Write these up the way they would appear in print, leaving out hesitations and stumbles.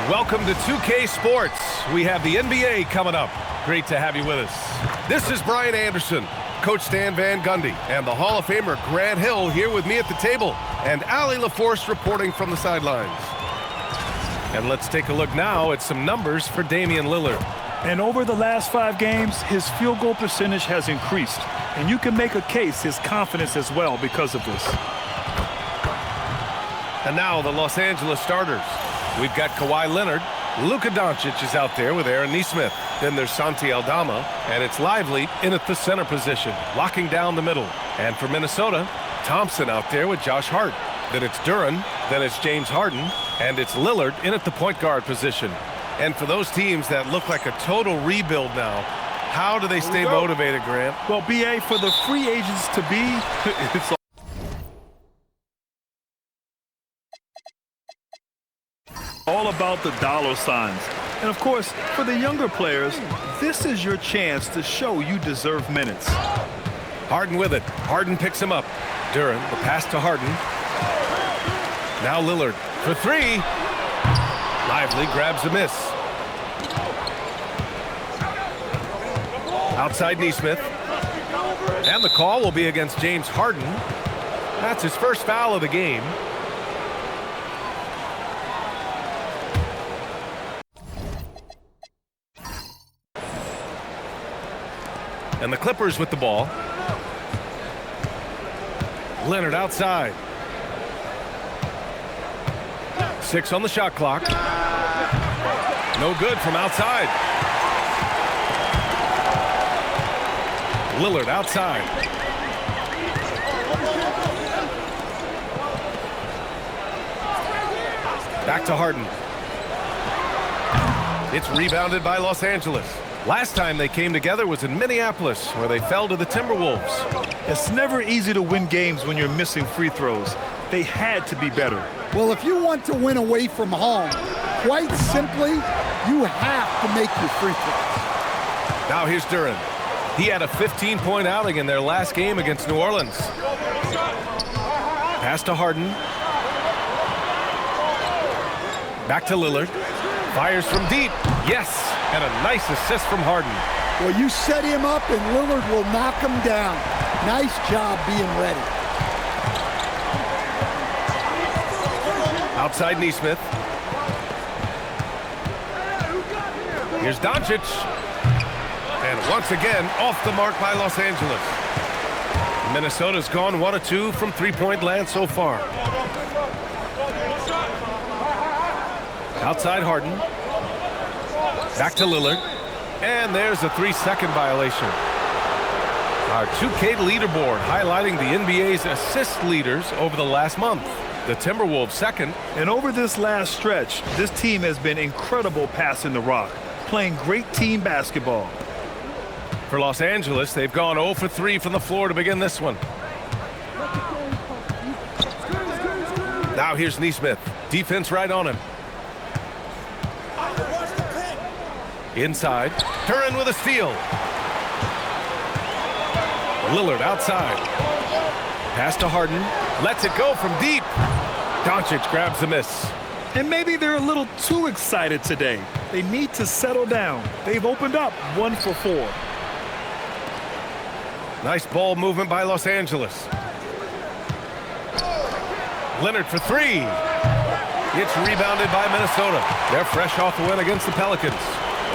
Welcome to 2K Sports. We have the NBA coming up. Great to have you with us. This is Brian Anderson, Coach Stan Van Gundy, and the Hall of Famer Grant Hill here with me at the table, and Allie LaForce reporting from the sidelines. And let's take a look now at some numbers for Damian Lillard. And over the last 5 games, his field goal percentage has increased. And you can make a case his confidence as well because of this. And now the Los Angeles starters. We've got Kawhi Leonard. Luka Doncic is out there with Aaron Nesmith. Then there's Santi Aldama, and it's Lively in at the center position, locking down the middle. And for Minnesota, Thompson out there with Josh Hart. Then it's Duren, then it's James Harden, and it's Lillard in at the point guard position. And for those teams that look like a total rebuild now, how do they stay motivated, Grant? Well, BA, for the free agents to be, it's all about the dollar signs. And of course, for the younger players, this is your chance to show you deserve minutes. Harden with it. Harden picks him up. Duren, the pass to Harden. Now Lillard for 3. Lively grabs a miss. Outside Nesmith. And the call will be against James Harden. That's his first foul of the game. And the Clippers with the ball. Leonard outside. 6 on the shot clock. No good from outside. Lillard outside. Back to Harden. It's rebounded by Los Angeles. Last time they came together was in Minneapolis, where they fell to the Timberwolves. It's never easy to win games when you're missing free throws. They had to be better. Well, if you want to win away from home, quite simply, you have to make your free throws. Now here's Duren. He had a 15-point outing in their last game against New Orleans. Pass to Harden. Back to Lillard. Fires from deep. Yes! And a nice assist from Harden. Well, you set him up, and Lillard will knock him down. Nice job being ready. Outside Nesmith. Here's Doncic. And once again, off the mark by Los Angeles. Minnesota's gone 1 of 2 from three-point land so far. Outside Harden. Back to Lillard. And there's a 3-second violation. Our 2K leaderboard highlighting the NBA's assist leaders over the last month. The Timberwolves second. And over this last stretch, this team has been incredible passing the rock, playing great team basketball. For Los Angeles, they've gone 0 for 3 from the floor to begin this one. Now here's Nesmith. Defense right on him. Inside. Duren with a steal. Lillard outside. Pass to Harden. Lets it go from deep. Doncic grabs the miss. And maybe they're a little too excited today. They need to settle down. They've opened up 1 for 4. Nice ball movement by Los Angeles. Leonard for 3. It's rebounded by Minnesota. They're fresh off the win against the Pelicans.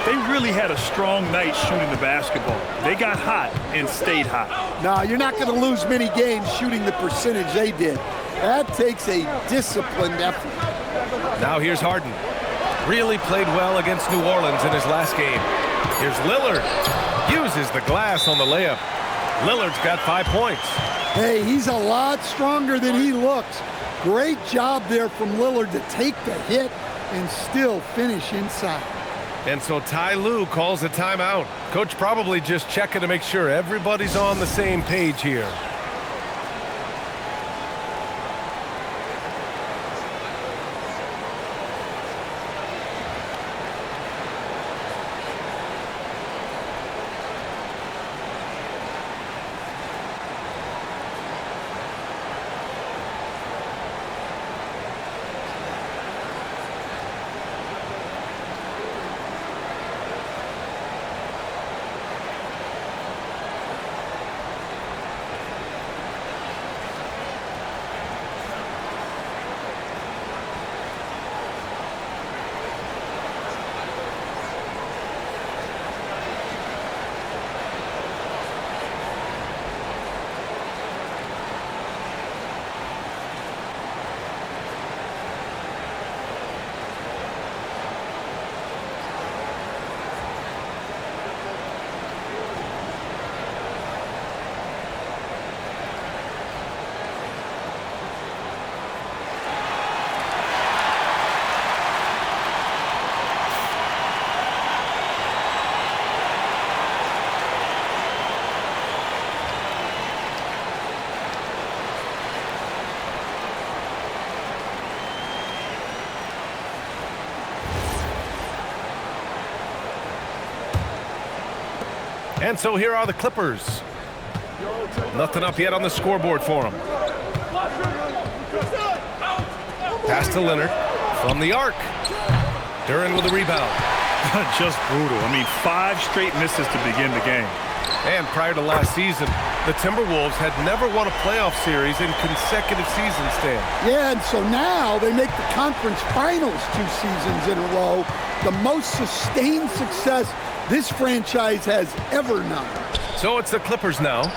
They really had a strong night shooting the basketball. They got hot and stayed hot. No, you're not going to lose many games shooting the percentage they did. That takes a disciplined effort. Now here's Harden. Really played well against New Orleans in his last game. Here's Lillard. Uses the glass on the layup. Lillard's got 5 points. Hey, he's a lot stronger than he looks. Great job there from Lillard to take the hit and still finish inside. And so Ty Lue calls a timeout. Coach probably just checking to make sure everybody's on the same page here. And so here are the Clippers. Nothing up yet on the scoreboard for them. Pass to Leonard from the arc. Duran with a rebound. Just brutal. I mean, 5 straight misses to begin the game. And prior to last season, the Timberwolves had never won a playoff series in consecutive seasons, Stan. Yeah, and so now they make the conference finals 2 seasons in a row. The most sustained success this franchise has ever known. So it's the Clippers now,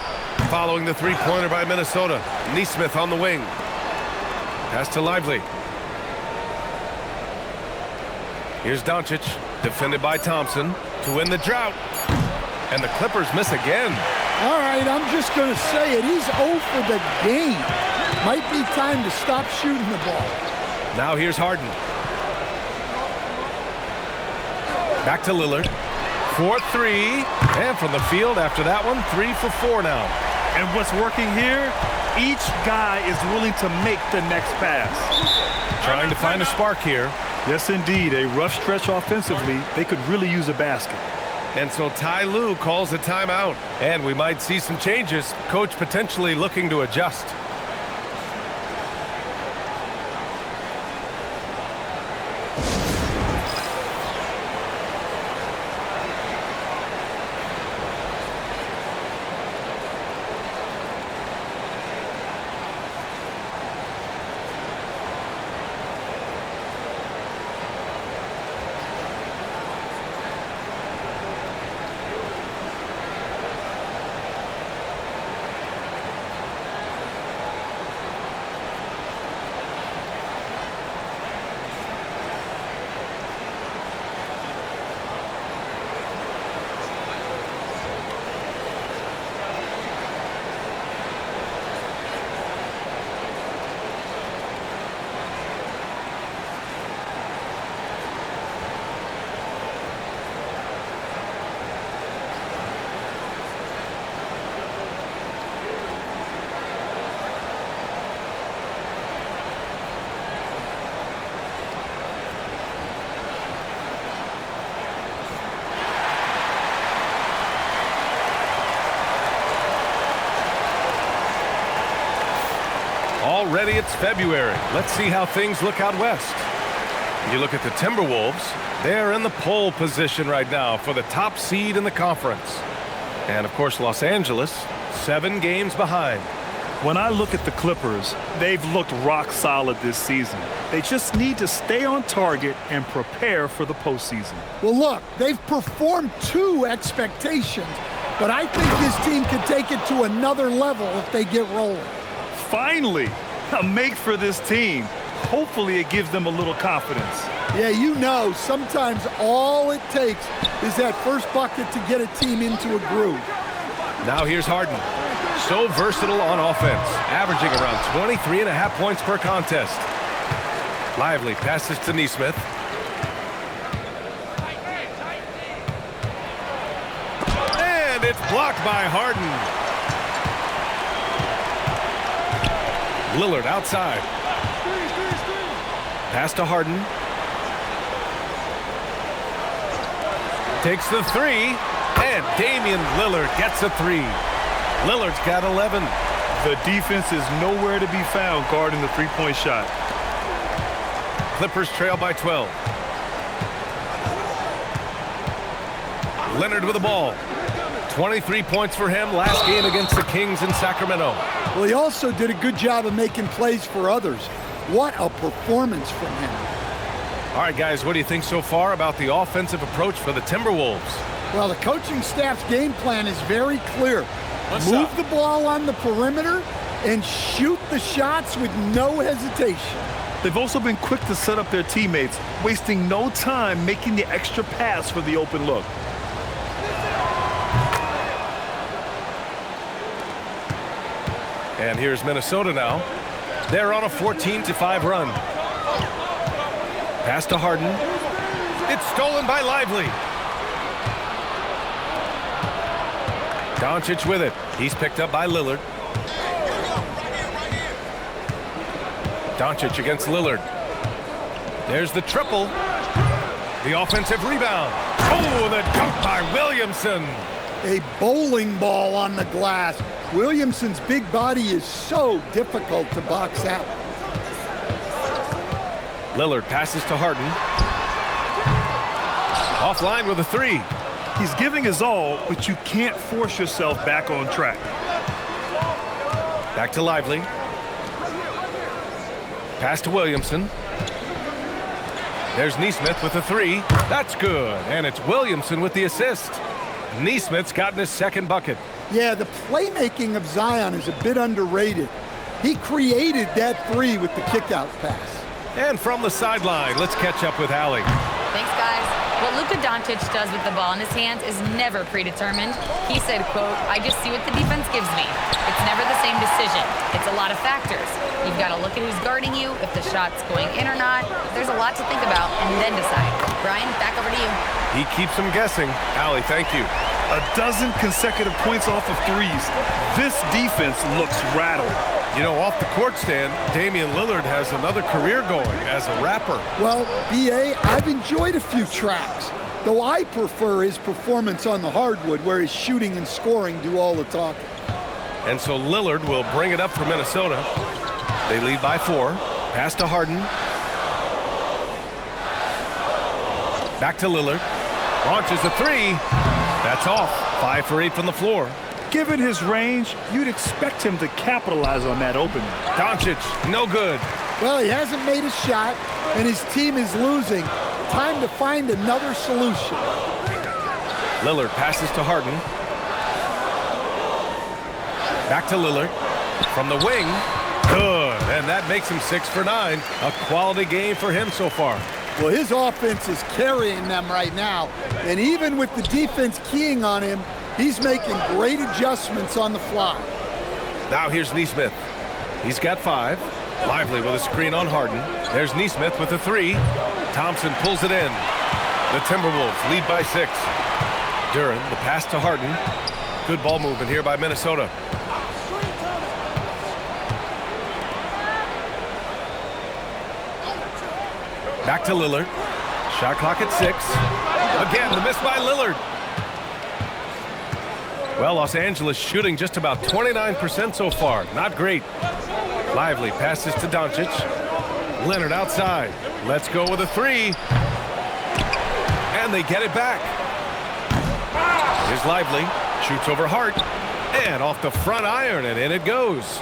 following the three-pointer by Minnesota. Nesmith on the wing. Pass to Lively. Here's Doncic, defended by Thompson, to win the drought. And the Clippers miss again. All right, I'm just going to say it. He's 0 for the game. Might be time to stop shooting the ball. Now here's Harden. Back to Lillard. 4-3. And from the field after that one, 3 for 4 now. And what's working here? Each guy is willing to make the next pass. Trying to find a spark here. Yes, indeed. A rough stretch offensively. They could really use a basket. And so Ty Lue calls a timeout. And we might see some changes. Coach potentially looking to adjust. Already it's February. Let's see how things look out west. You look at the Timberwolves. They're in the pole position right now for the top seed in the conference. And, of course, Los Angeles, 7 games behind. When I look at the Clippers, they've looked rock solid this season. They just need to stay on target and prepare for the postseason. Well, look, they've performed to expectations, but I think this team can take it to another level if they get rolling. Finally, a make for this team. Hopefully it gives them a little confidence. Yeah, you know, sometimes all it takes is that first bucket to get a team into a groove. Now here's Harden. So versatile on offense, averaging around 23.5 points per contest. Lively passes to Nesmith. And it's blocked by Harden. Lillard outside. Pass to Harden. Takes the 3. And Damian Lillard gets a 3. Lillard's got 11. The defense is nowhere to be found guarding the three-point shot. Clippers trail by 12. Leonard with the ball. 23 points for him last game against the Kings in Sacramento. Well, he also did a good job of making plays for others. What a performance from him. All right, guys, what do you think so far about the offensive approach for the Timberwolves? Well, the coaching staff's game plan is very clear. Move the ball on the perimeter and shoot the shots with no hesitation. They've also been quick to set up their teammates, wasting no time making the extra pass for the open look. And here's Minnesota now. They're on a 14-5 run. Pass to Harden. It's stolen by Lively. Doncic with it. He's picked up by Lillard. Doncic against Lillard. There's the triple. The offensive rebound. Oh, the dunk by Williamson. A bowling ball on the glass. Williamson's big body is so difficult to box out. Lillard passes to Harden. Offline with a three. He's giving his all, but you can't force yourself back on track. Back to Lively. Pass to Williamson. There's Neesmith with a three. That's good. And it's Williamson with the assist. Neesmith's gotten his second bucket. Yeah, the playmaking of Zion is a bit underrated. He created that three with the kickout pass. And from the sideline, let's catch up with Allie. Thanks, guys. What Luka Doncic does with the ball in his hands is never predetermined. He said, quote, "I just see what the defense gives me. It's never the same decision. It's a lot of factors. You've got to look at who's guarding you, if the shot's going in or not. There's a lot to think about and then decide." Brian, back over to you. He keeps them guessing. Allie, thank you. A dozen consecutive points off of threes. This defense looks rattled. You know, off the court stand, Damian Lillard has another career going as a rapper. Well, B.A., I've enjoyed a few tracks, though I prefer his performance on the hardwood where his shooting and scoring do all the talking. And so Lillard will bring it up for Minnesota. They lead by 4. Pass to Harden. Back to Lillard. Launches a three. That's off. 5 for 8 from the floor. Given his range, you'd expect him to capitalize on that opening. Doncic, no good. Well, he hasn't made a shot, and his team is losing. Time to find another solution. Lillard passes to Harden. Back to Lillard. From the wing. Good. And that makes him 6 for 9. A quality game for him so far. Well, his offense is carrying them right now, and even with the defense keying on him, he's making great adjustments on the fly. Now here's Neesmith. He's got 5. Lively with a screen on Harden. There's Neesmith with a three. Thompson pulls it in. The Timberwolves lead by 6. Duran, the pass to Harden. Good ball movement here by Minnesota. Back to Lillard. Shot clock at 6. Again, the miss by Lillard. Well, Los Angeles shooting just about 29% so far. Not great. Lively passes to Doncic. Leonard outside. Let's go with a three. And they get it back. Here's Lively. Shoots over Hart. And off the front iron, and in it goes.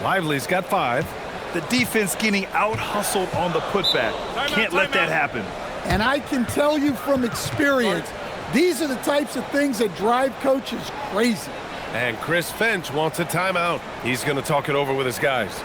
Lively's got 5. The defense getting out-hustled on the putback. Can't let that happen. And I can tell you from experience, these are the types of things that drive coaches crazy. And Chris Finch wants a timeout. He's going to talk it over with his guys.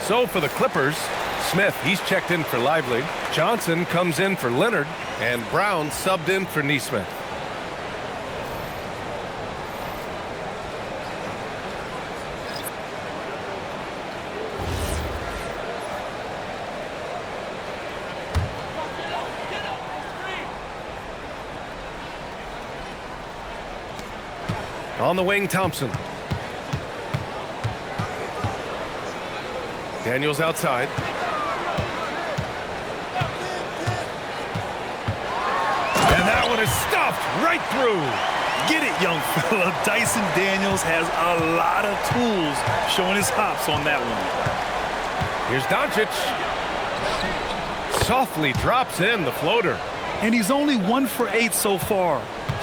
So for the Clippers, Smith, he's checked in for Lively. Johnson comes in for Leonard, and Brown subbed in for Neesmith. On the wing, Thompson. Daniels outside. And that one is stuffed right through. Get it, young fella. Dyson Daniels has a lot of tools, showing his hops on that one. Here's Doncic. Softly drops in the floater. And he's only 1 for 8 so far.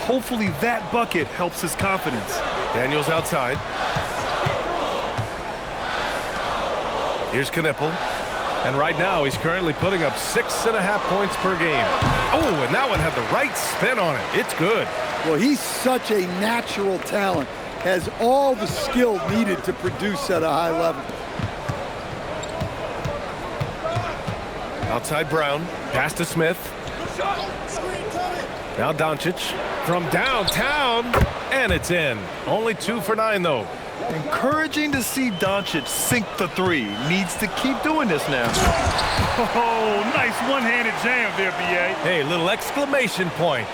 Hopefully that bucket helps his confidence. Daniels outside. Here's Knipple. And right now he's currently putting up 6.5 points per game. Oh, and that one had the right spin on it. It's good. Well, he's such a natural talent. Has all the skill needed to produce at a high level. Outside Brown. Pass to Smith. Now Doncic from downtown. And it's in. Only 2 for 9, though. Encouraging to see Doncic sink the 3. Needs to keep doing this now. Oh, nice one-handed jam there, B.A. Hey, little exclamation point.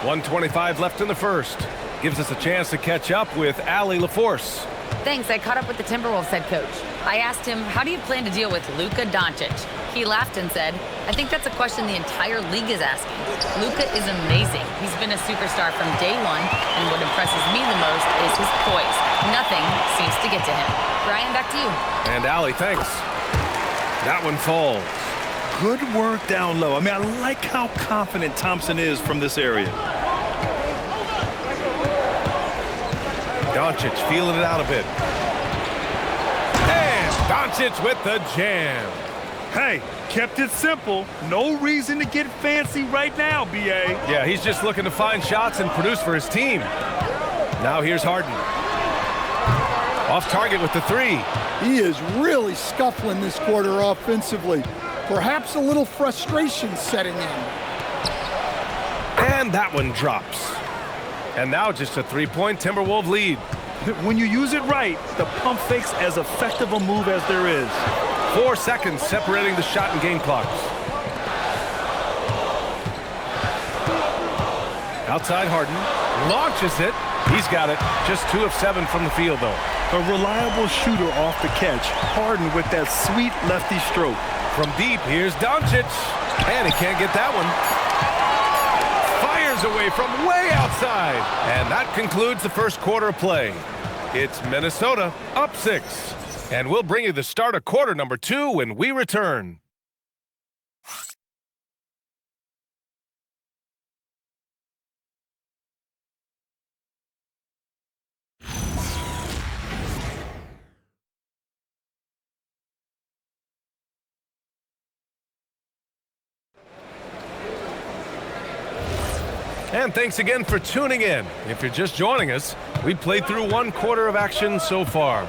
1:25 left in the first. Gives us a chance to catch up with Allie LaForce. Thanks. I caught up with the Timberwolves head coach. I asked him, how do you plan to deal with Luka Doncic? He laughed and said, I think that's a question the entire league is asking. Luka is amazing. He's been a superstar from day one, and what impresses me the most is his poise. Nothing seems to get to him. Brian, back to you. And Allie, thanks. That one falls. Good work down low. I mean, I like how confident Thompson is from this area. Doncic feeling it out a bit. And Doncic with the jam. Hey, kept it simple. No reason to get fancy right now, B.A. Yeah, he's just looking to find shots and produce for his team. Now here's Harden. Off target with the 3. He is really scuffling this quarter offensively. Perhaps a little frustration setting in. And that one drops. And now just a 3-point Timberwolves lead. When you use it right, the pump fake's as effective a move as there is. 4 seconds separating the shot and game clocks. Outside Harden. Launches it. He's got it. Just 2 of 7 from the field, though. A reliable shooter off the catch. Harden with that sweet lefty stroke. From deep, here's Doncic. And he can't get that one. Fires away from way outside. And that concludes the first quarter of play. It's Minnesota up 6. And we'll bring you the start of quarter number 2 when we return. And thanks again for tuning in. If you're just joining us, we played through 1 quarter of action so far.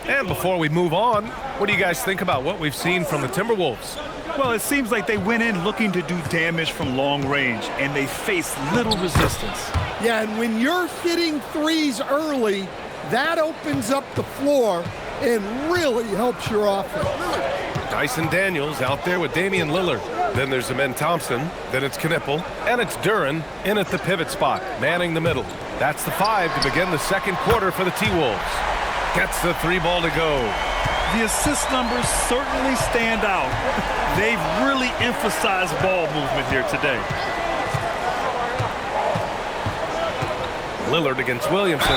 And before we move on, what do you guys think about what we've seen from the Timberwolves? Well, it seems like they went in looking to do damage from long range, and they faced little resistance. Yeah, and when you're hitting 3s early, that opens up the floor and really helps your offense. Dyson Daniels out there with Damian Lillard. Then there's Amen Thompson. Then it's Knipple. And it's Duren in at the pivot spot, manning the middle. That's the 5 to begin the second quarter for the T-Wolves. Gets the 3 ball to go. The assist numbers certainly stand out. They've really emphasized ball movement here today. Lillard against Williamson.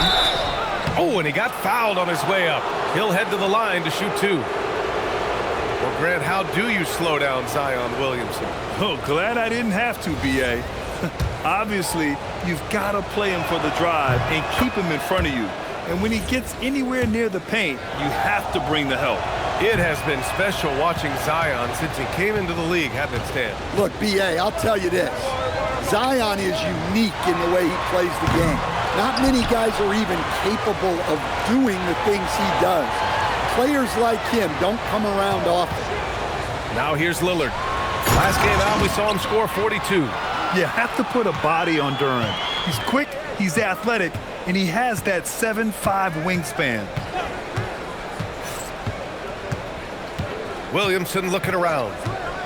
Oh, and he got fouled on his way up. He'll head to the line to shoot 2. Well, Grant, how do you slow down Zion Williamson? Oh, glad I didn't have to, B.A. Obviously, you've got to play him for the drive and keep him in front of you. And when he gets anywhere near the paint, you have to bring the help. It has been special watching Zion since he came into the league, hasn't it, Stan? Look, B.A., I'll tell you this. Zion is unique in the way he plays the game. Not many guys are even capable of doing the things he does. Players like him don't come around often. Now here's Lillard. Last game out, we saw him score 42. You have to put a body on Duren. He's quick, he's athletic, and he has that 7'5" wingspan. Williamson looking around.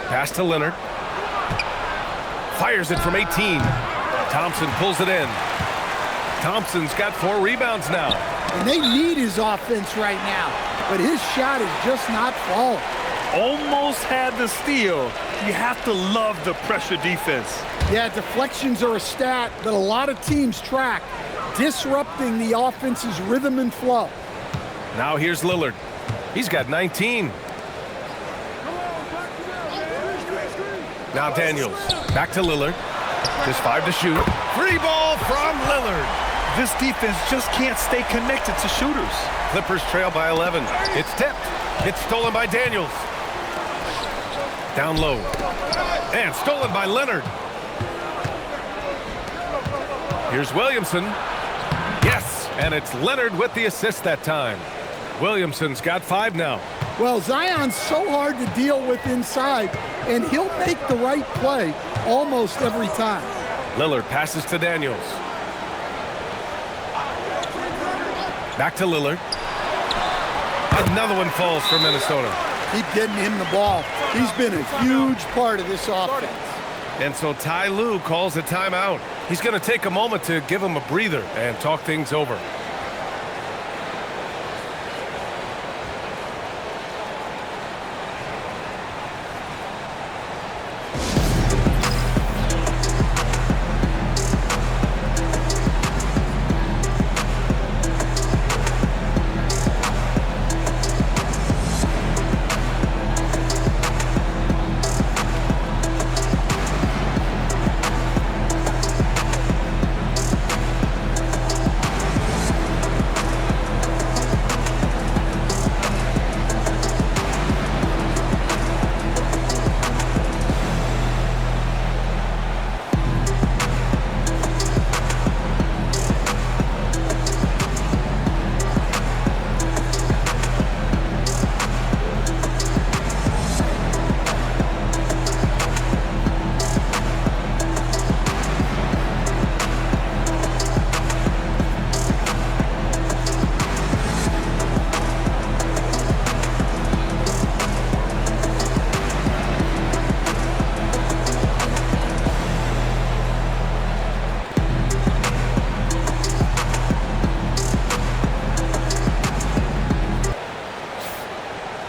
Pass to Leonard. Fires it from 18. Thompson pulls it in. Thompson's got 4 rebounds now. And they need his offense right now, but his shot is just not falling. almost had the steal. You have to love the pressure defense. Yeah, deflections are a stat that a lot of teams track, disrupting the offense's rhythm and flow. Now here's Lillard. He's got 19. Now Daniels. Back to Lillard. Just 5 to shoot. Free ball from Lillard. This defense just can't stay connected to shooters. Clippers trail by 11. It's tipped. It's stolen by Daniels. Down low. And stolen by Leonard. Here's Williamson. Yes, and it's Leonard with the assist that time. Williamson's got 5 now. Well, Zion's so hard to deal with inside, and he'll make the right play almost every time. Lillard passes to Daniels. Back to Lillard. Another one falls for Minnesota. Keep getting him the ball. He's been a huge part of this offense. And so Ty Lue calls a timeout. He's going to take a moment to give him a breather and talk things over.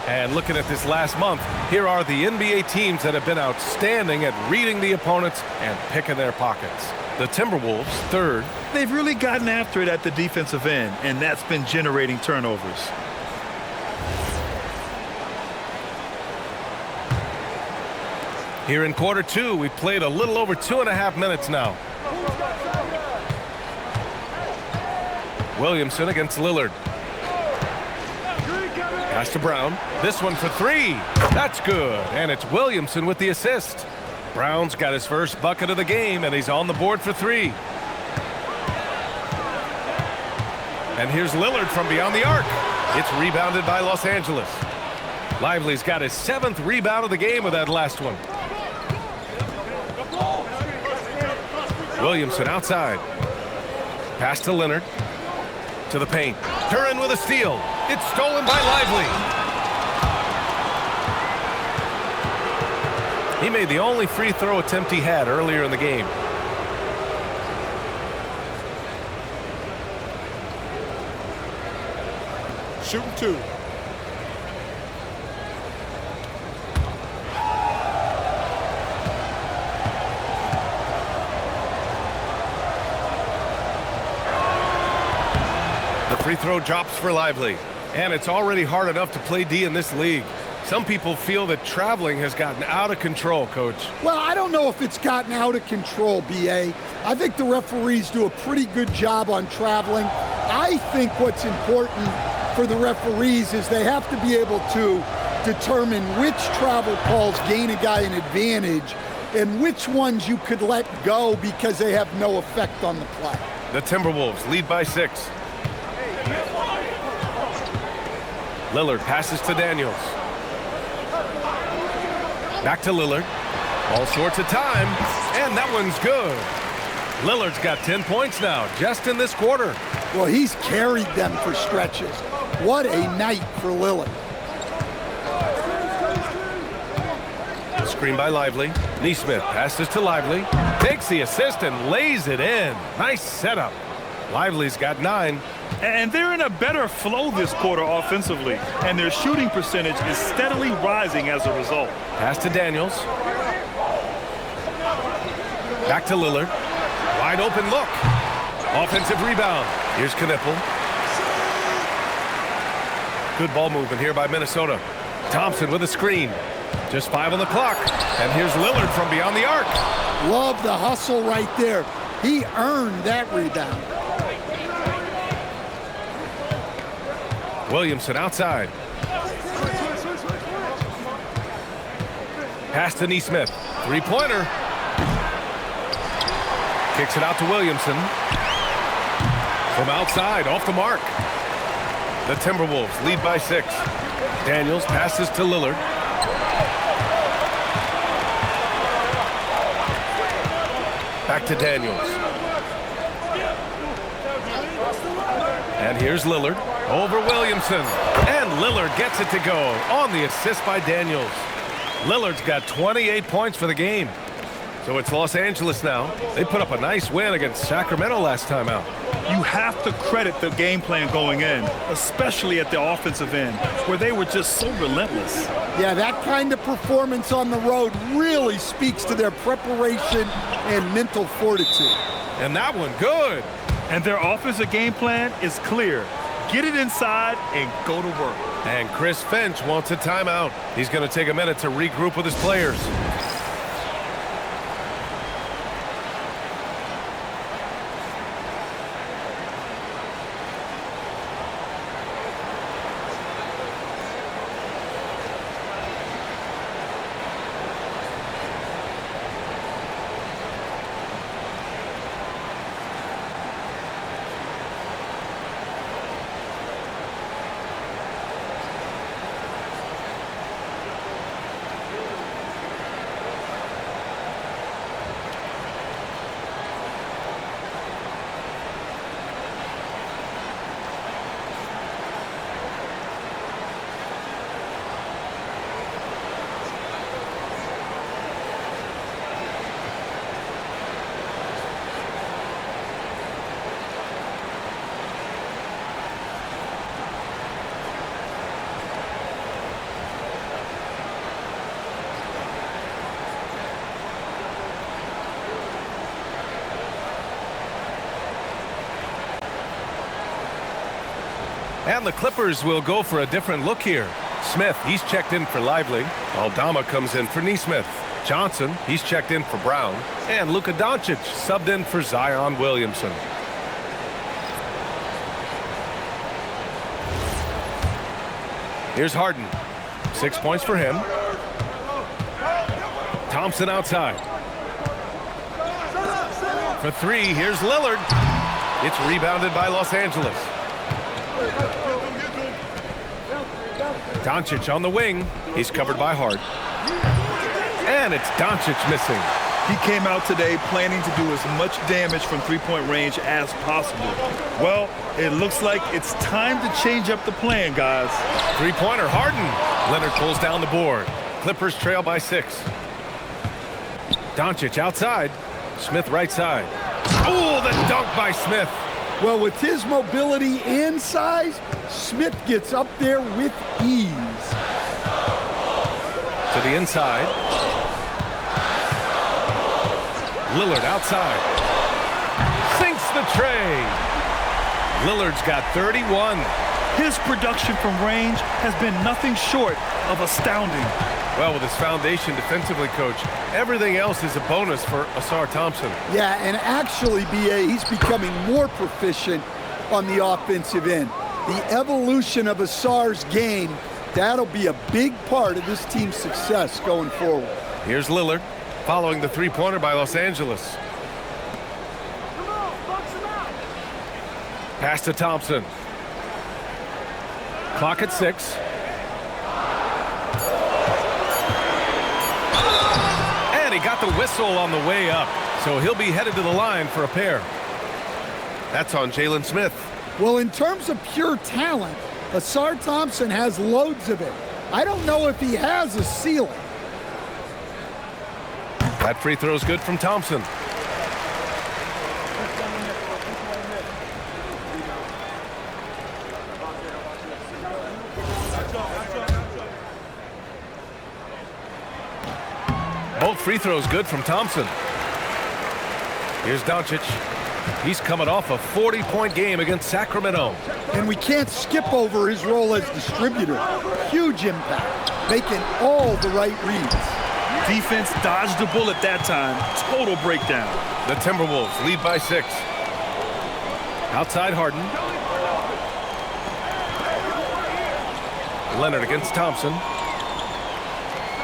And looking at this last month, here are the NBA teams that have been outstanding at reading the opponents and picking their pockets. The Timberwolves, 3rd. They've really gotten after it at the defensive end, and that's been generating turnovers. Here in quarter 2, we've played a little over 2.5 minutes now. Williamson against Lillard. Pass to Brown. This one for 3. That's good. And it's Williamson with the assist. Brown's got his first bucket of the game, and he's on the board for 3. And here's Lillard from beyond the arc. It's rebounded by Los Angeles. Lively's got his 7th rebound of the game with that last one. Williamson outside. Pass to Leonard. To the paint. Curran with a steal. It's stolen by Lively. He made the only free throw attempt he had earlier in the game. Shooting 2. Free throw drops for Lively. And it's already hard enough to play D in this league. Some people feel that traveling has gotten out of control, Coach. Well, I don't know if it's gotten out of control, B.A. I think the referees do a pretty good job on traveling. I think what's important for the referees is they have to be able to determine which travel calls gain a guy an advantage and which ones you could let go because they have no effect on the play. The Timberwolves lead by 6. Lillard passes to Daniels. Back to Lillard. All sorts of time, and that one's good. Lillard's got 10 points now, just in this quarter. Well, he's carried them for stretches. What a night for Lillard. Screen by Lively. Neesmith passes to Lively. Takes the assist and lays it in. Nice setup. Lively's got 9. And they're in a better flow this quarter offensively, and their shooting percentage is steadily rising as a result. Pass to Daniels. Back to Lillard. Wide open look. Offensive rebound. Here's Knippel. Good ball movement here by Minnesota. Thompson with a screen. Just 5 on the clock. And here's Lillard from beyond the arc. Love the hustle right there. He earned that rebound. Williamson outside. Pass to Neesmith. Three-pointer. Kicks it out to Williamson. From outside, off the mark. The Timberwolves lead by 6. Daniels passes to Lillard. Back to Daniels. And here's Lillard over Williamson. And Lillard gets it to go on the assist by Daniels. Lillard's got 28 points for the game. So it's Los Angeles now. They put up a nice win against Sacramento last time out. You have to credit the game plan going in, especially at the offensive end, where they were just so relentless. Yeah, that kind of performance on the road really speaks to their preparation and mental fortitude. And that one, good. And their offensive game plan is clear. Get it inside and go to work. And Chris Finch wants a timeout. He's going to take a minute to regroup with his players. And the Clippers will go for a different look here. Smith, he's checked in for Lively. Aldama comes in for Neesmith. Johnson, he's checked in for Brown. And Luka Doncic subbed in for Zion Williamson. Here's Harden. 6 points for him. Thompson outside. For 3, here's Lillard. It's rebounded by Los Angeles. Doncic on the wing. He's covered by Hart. And it's Doncic missing. He came out today planning to do as much damage from three-point range as possible. Well, it looks like it's time to change up the plan, guys. Three-pointer, Harden. Leonard pulls down the board. Clippers trail by 6. Doncic outside. Smith right side. Oh, the dunk by Smith. Well, with his mobility and size, Smith gets up there with ease. To the inside. Lillard outside. Sinks the tray. Lillard's got 31. His production from range has been nothing short of astounding. Well, with his foundation defensively, Coach, everything else is a bonus for Ausar Thompson. Yeah, and actually, BA, he's becoming more proficient on the offensive end. The evolution of Ausar's game, that'll be a big part of this team's success going forward. Here's Lillard, following the three-pointer by Los Angeles. Pass to Thompson. Clock at 6. And he got the whistle on the way up, so he'll be headed to the line for a pair. That's on Jalen Smith. Well, in terms of pure talent, Ausar Thompson has loads of it. I don't know if he has a ceiling. That free throw's good from Thompson. Both free throws good from Thompson. Here's Doncic. He's coming off a 40-point game against Sacramento. And we can't skip over his role as distributor. Huge impact, making all the right reads. Defense dodged the bullet that time. Total breakdown. The Timberwolves lead by 6. Outside Harden. Leonard against Thompson.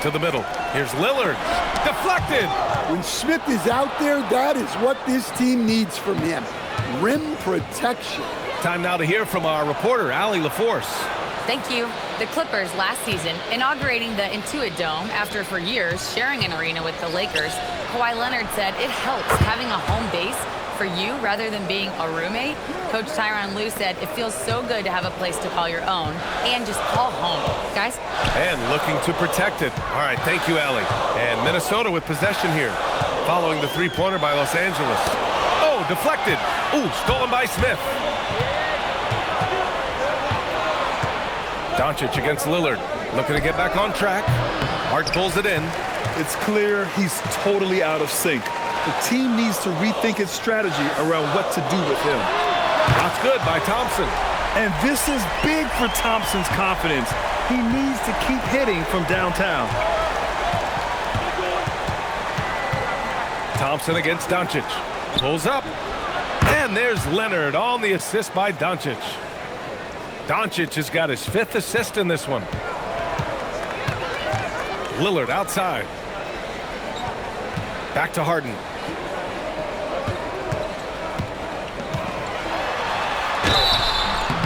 To the middle. Here's Lillard. Deflected. When Smith is out there, that is what this team needs from him. Rim protection. Time now to hear from our reporter, Allie LaForce. Thank you. The Clippers last season, inaugurating the Intuit Dome after for years sharing an arena with the Lakers, Kawhi Leonard said it helps having a home base for you rather than being a roommate. Coach Tyronn Lue said it feels so good to have a place to call your own and just call home. Guys? And looking to protect it. All right, thank you, Allie. And Minnesota with possession here, following the three-pointer by Los Angeles. Oh, deflected. Ooh, stolen by Smith. Doncic against Lillard, looking to get back on track. Hart pulls it in. It's clear he's totally out of sync. The team needs to rethink its strategy around what to do with him. That's good by Thompson. And this is big for Thompson's confidence. He needs to keep hitting from downtown. Thompson against Doncic. Pulls up. And there's Leonard on the assist by Doncic. Doncic has got his 5th assist in this one. Lillard outside. Back to Harden.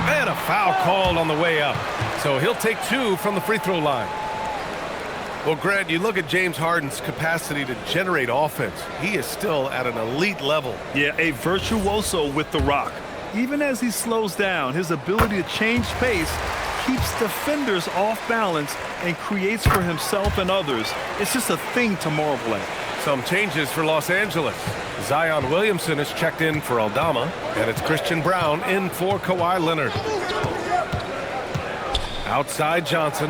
And a foul called on the way up. So he'll take 2 from the free throw line. Well, Grant, you look at James Harden's capacity to generate offense. He is still at an elite level. Yeah, a virtuoso with the rock. Even as he slows down, his ability to change pace keeps defenders off balance and creates for himself and others. It's just a thing to marvel at. Some changes for Los Angeles. Zion Williamson is checked in for Aldama, and it's Christian Brown in for Kawhi Leonard. Outside Johnson.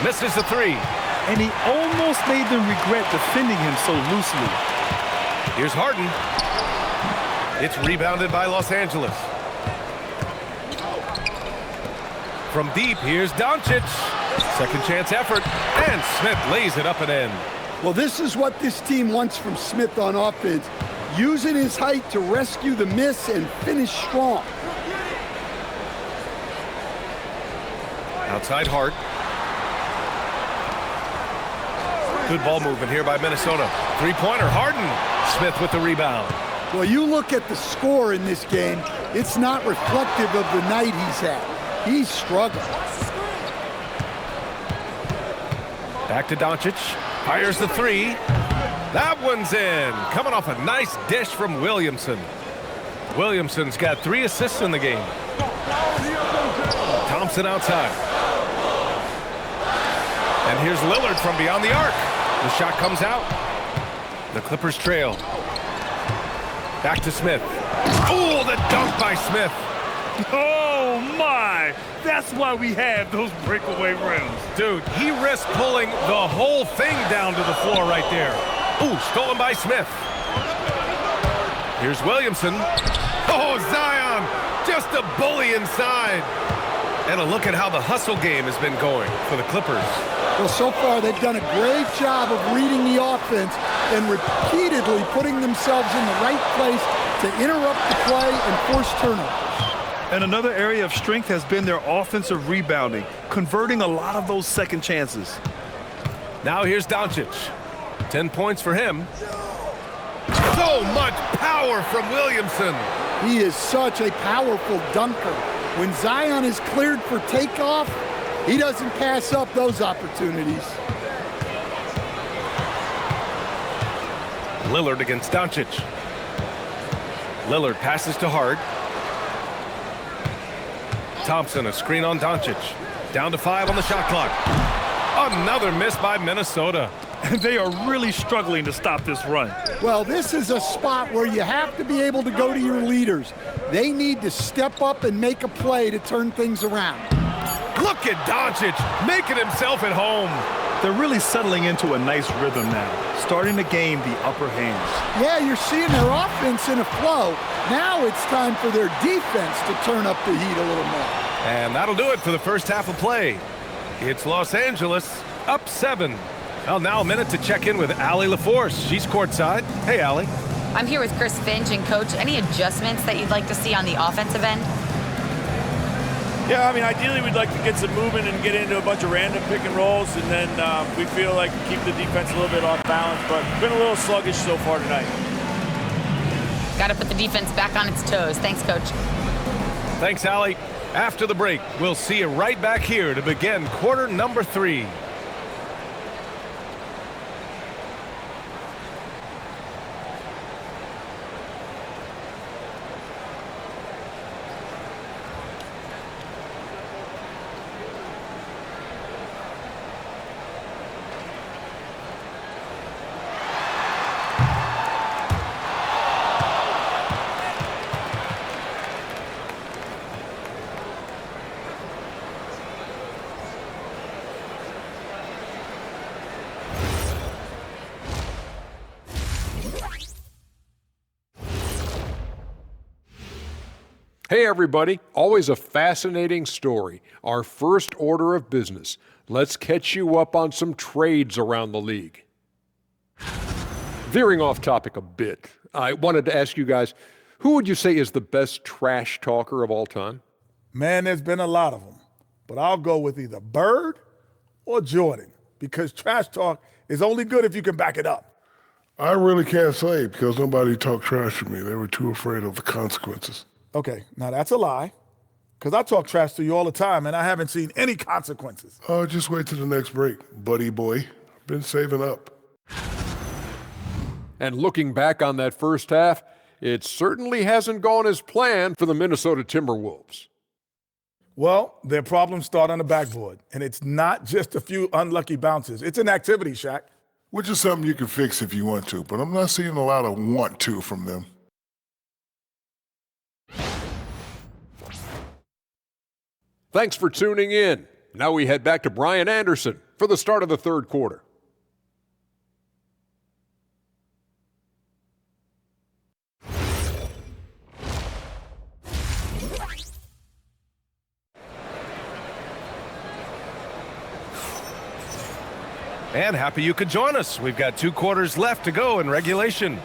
Misses the 3. And he almost made them regret defending him so loosely. Here's Harden. It's rebounded by Los Angeles. From deep, here's Doncic. Second chance effort, and Smith lays it up and in. Well, this is what this team wants from Smith on offense. Using his height to rescue the miss and finish strong. Outside Hart. Good ball movement here by Minnesota. Three-pointer, Harden. Smith with the rebound. Well, you look at the score in this game, it's not reflective of the night he's had. He's struggling. Back to Doncic. Fires the 3. That one's in. Coming off a nice dish from Williamson. Williamson's got 3 assists in the game. Thompson outside. And here's Lillard from beyond the arc. The shot comes out. The Clippers trail. Back to Smith. Oh, the dunk by Smith. Oh, my. That's why we have those breakaway rims. Dude, he risked pulling the whole thing down to the floor right there. Ooh, stolen by Smith. Here's Williamson. Oh, Zion, just a bully inside. And a look at how the hustle game has been going for the Clippers. Well, so far they've done a great job of reading the offense and repeatedly putting themselves in the right place to interrupt the play and force turnovers. And another area of strength has been their offensive rebounding, converting a lot of those second chances. Now here's Doncic. 10 points for him. So much power from Williamson. He is such a powerful dunker. When Zion is cleared for takeoff, he doesn't pass up those opportunities. Lillard against Doncic. Lillard passes to Hart. Thompson, a screen on Doncic. Down to 5 on the shot clock. Another miss by Minnesota. And they are really struggling to stop this run. Well, this is a spot where you have to be able to go to your leaders. They need to step up and make a play to turn things around. Look at Doncic making himself at home. They're really settling into a nice rhythm now, starting to gain the upper hand. Yeah, you're seeing their offense in a flow. Now it's time for their defense to turn up the heat a little more. And that'll do it for the first half of play. It's Los Angeles up 7. Well, now a minute to check in with Allie LaForce. She's courtside. Hey, Allie. I'm here with Chris Finch. And, Coach, any adjustments that you'd like to see on the offensive end? Yeah, I mean, ideally we'd like to get some movement and get into a bunch of random pick and rolls, and then we feel like keep the defense a little bit off balance, but been a little sluggish so far tonight. Got to put the defense back on its toes. Thanks, Coach. Thanks, Allie. After the break, we'll see you right back here to begin quarter number 3. Hey everybody, always a fascinating story. Our first order of business. Let's catch you up on some trades around the league. Veering off topic a bit, I wanted to ask you guys, who would you say is the best trash talker of all time? Man, there's been a lot of them, but I'll go with either Bird or Jordan because trash talk is only good if you can back it up. I really can't say because nobody talked trash to me. They were too afraid of the consequences. Okay, now that's a lie, because I talk trash to you all the time, and I haven't seen any consequences. Oh, just wait till the next break, buddy boy. Been saving up. And looking back on that first half, it certainly hasn't gone as planned for the Minnesota Timberwolves. Well, their problems start on the backboard, and it's not just a few unlucky bounces. It's an activity, Shaq. Which is something you can fix if you want to, but I'm not seeing a lot of want to from them. Thanks for tuning in. Now we head back to Brian Anderson for the start of the third quarter. And happy you could join us. We've got 2 quarters left to go in regulation.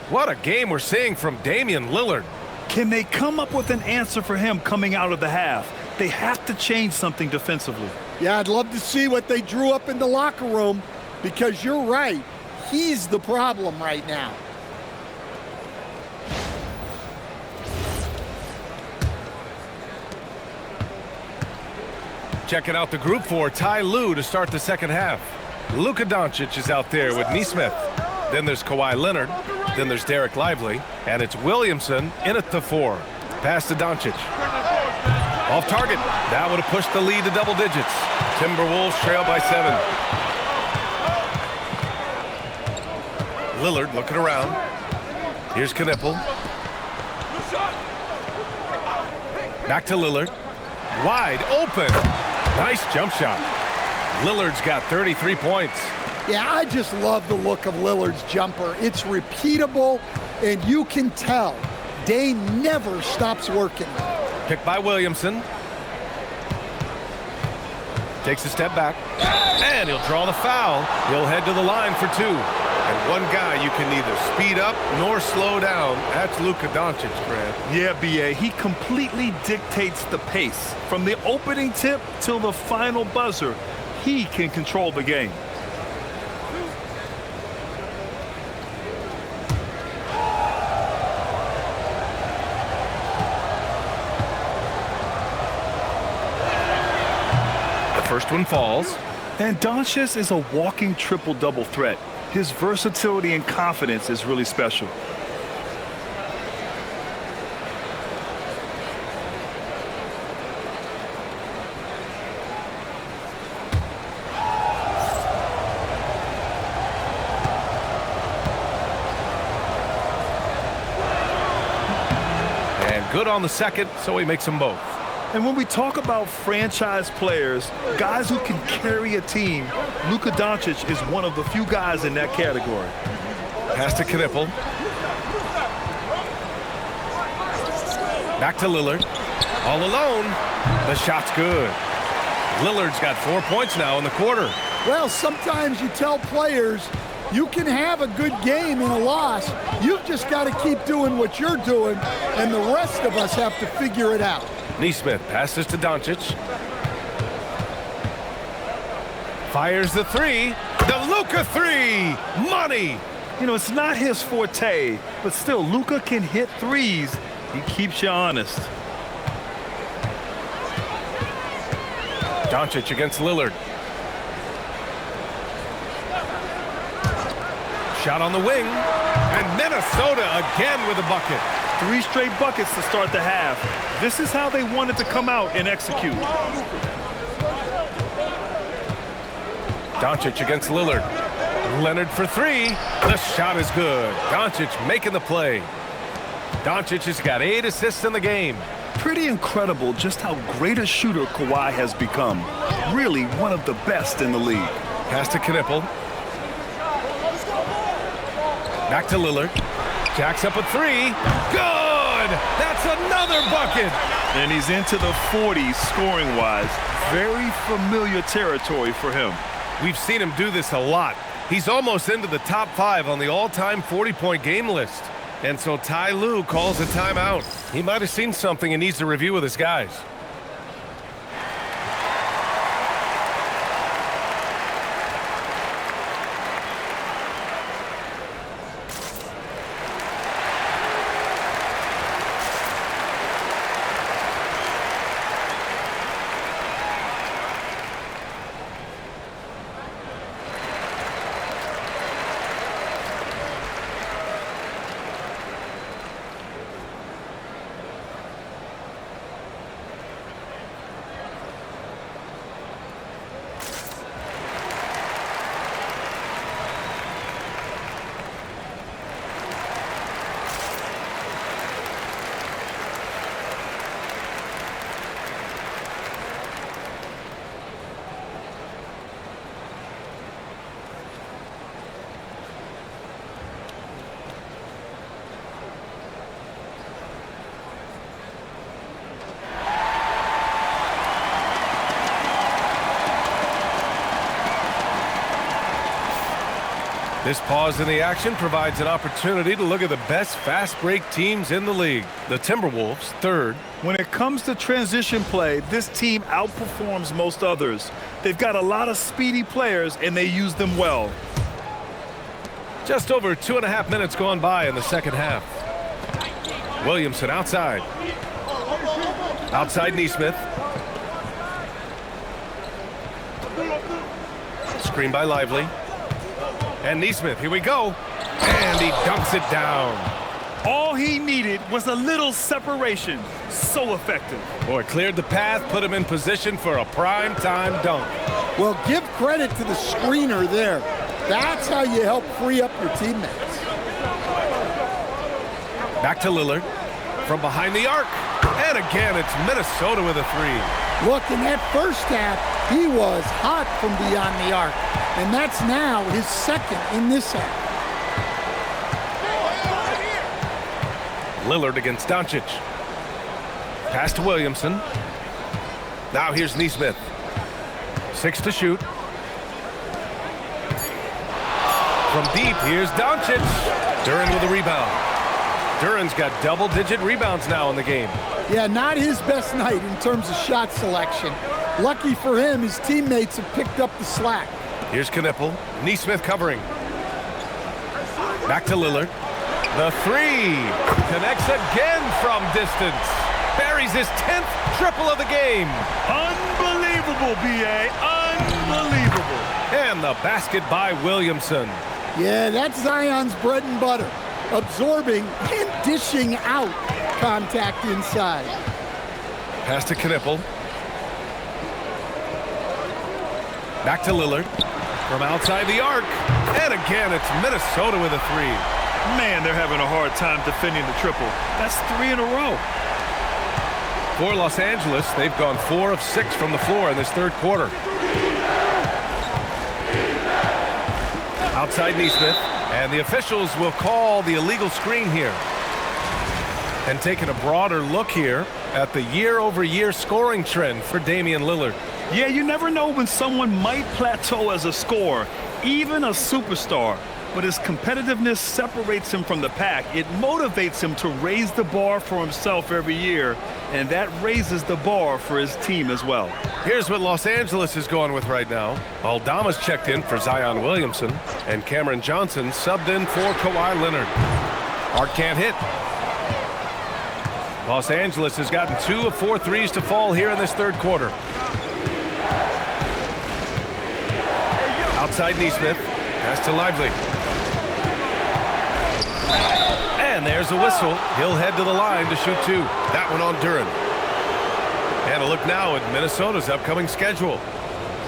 What a game we're seeing from Damian Lillard. Can they come up with an answer for him coming out of the half? They have to change something defensively. Yeah, I'd love to see what they drew up in the locker room because you're right. He's the problem right now. Checking out the group for Ty Lue to start the second half. Luka Doncic is out there with Nesmith. Then there's Kawhi Leonard. Then there's Derek Lively. And it's Williamson in at the 4. Pass to Doncic. Off target. That would have pushed the lead to double digits. Timberwolves trail by 7. Lillard looking around. Here's Knipple. Back to Lillard. Wide open. Nice jump shot. Lillard's got 33 points. Yeah, I just love the look of Lillard's jumper. It's repeatable, and you can tell Dame never stops working. Picked by Williamson. Takes a step back. And he'll draw the foul. He'll head to the line for 2. And one guy you can neither speed up nor slow down. That's Luka Doncic, Grant. Yeah, B.A., he completely dictates the pace. From the opening tip till the final buzzer, he can control the game. First one falls. And Doncic is a walking triple-double threat. His versatility and confidence is really special. And good on the second, so he makes them both. And when we talk about franchise players, guys who can carry a team, Luka Doncic is one of the few guys in that category. Pass to Knippel. Back to Lillard. All alone. The shot's good. Lillard's got 4 points now in the quarter. Well, sometimes you tell players you can have a good game in a loss. You've just got to keep doing what you're doing, and the rest of us have to figure it out. Nesmith passes to Doncic. Fires the three. The Luka three. Money. You know, it's not his forte, but still, Luka can hit threes. He keeps you honest. Doncic against Lillard. Shot on the wing. And Minnesota again with a bucket. 3 straight buckets to start the half. This is how they wanted to come out and execute. Doncic against Lillard. Leonard for three. The shot is good. Doncic making the play. Doncic has got 8 assists in the game. Pretty incredible just how great a shooter Kawhi has become. Really one of the best in the league. Pass to Knippel. Back to Lillard. Jacks up a three. Good! That's another bucket! And he's into the 40s scoring-wise. Very familiar territory for him. We've seen him do this a lot. He's almost into the top 5 on the all-time 40-point game list. And so Ty Lue calls a timeout. He might have seen something and needs to review with his guys. This pause in the action provides an opportunity to look at the best fast break teams in the league. The Timberwolves, third. When it comes to transition play, this team outperforms most others. They've got a lot of speedy players, and they use them well. Just over 2.5 minutes gone by in the second half. Williamson outside. Outside Nesmith. Screen by Lively. And Nesmith, here we go. And he dunks it down. All he needed was a little separation. So effective. Boy, cleared the path, put him in position for a prime-time dunk. Well, give credit to the screener there. That's how you help free up your teammates. Back to Lillard. From behind the arc. And again, it's Minnesota with a three. Look, in that first half, he was hot from beyond the arc. And that's now his second in this half. Lillard against Doncic. Pass to Williamson. Now here's Nesmith. 6 to shoot. From deep, here's Doncic. Duren with a rebound. Duren's got double-digit rebounds now in the game. Yeah, not his best night in terms of shot selection. Lucky for him, his teammates have picked up the slack. Here's Knippel. Nesmith covering. Back to Lillard. The three. Connects again from distance. Buries his 10th triple of the game. Unbelievable, B.A. Unbelievable. And the basket by Williamson. Yeah, that's Zion's bread and butter. Absorbing and dishing out contact inside. Pass to Knippel. Back to Lillard. From outside the arc. And again, it's Minnesota with a three. Man, they're having a hard time defending the triple. That's 3 in a row. For Los Angeles, they've gone 4 of 6 from the floor in this third quarter. Outside Neesmith, and the officials will call the illegal screen here. And taking a broader look here at the year-over-year scoring trend for Damian Lillard. Yeah, you never know when someone might plateau as a scorer, even a superstar. But his competitiveness separates him from the pack. It motivates him to raise the bar for himself every year, and that raises the bar for his team as well. Here's what Los Angeles is going with right now. Aldama's checked in for Zion Williamson, and Cameron Johnson subbed in for Kawhi Leonard. Hart can't hit. Los Angeles has gotten 2 of 4 threes to fall here in this third quarter. Outside Neesmith, pass to Lively. And there's a whistle. He'll head to the line to shoot 2. That one on Duren. And a look now at Minnesota's upcoming schedule.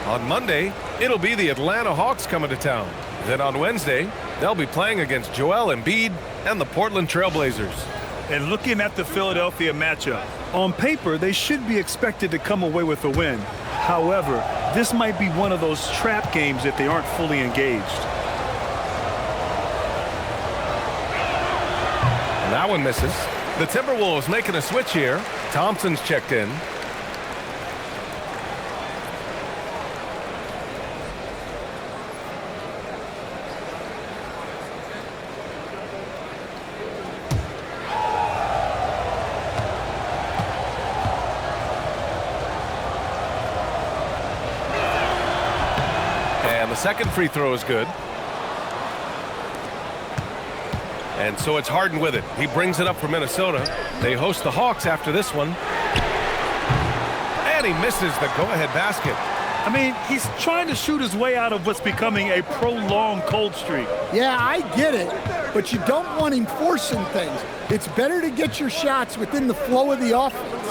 On Monday, it'll be the Atlanta Hawks coming to town. Then on Wednesday, they'll be playing against Joel Embiid and the Portland Trailblazers. And looking at the Philadelphia matchup, on paper, they should be expected to come away with a win. However, this might be one of those trap games if they aren't fully engaged. And that one misses. The Timberwolves making a switch here. Thompson's checked in. And the second free throw is good. And so it's Harden with it. He brings it up for Minnesota. They host the Hawks after this one. And he misses the go-ahead basket. I mean, he's trying to shoot his way out of what's becoming a prolonged cold streak. Yeah, I get it, but you don't want him forcing things. It's better to get your shots within the flow of the offense.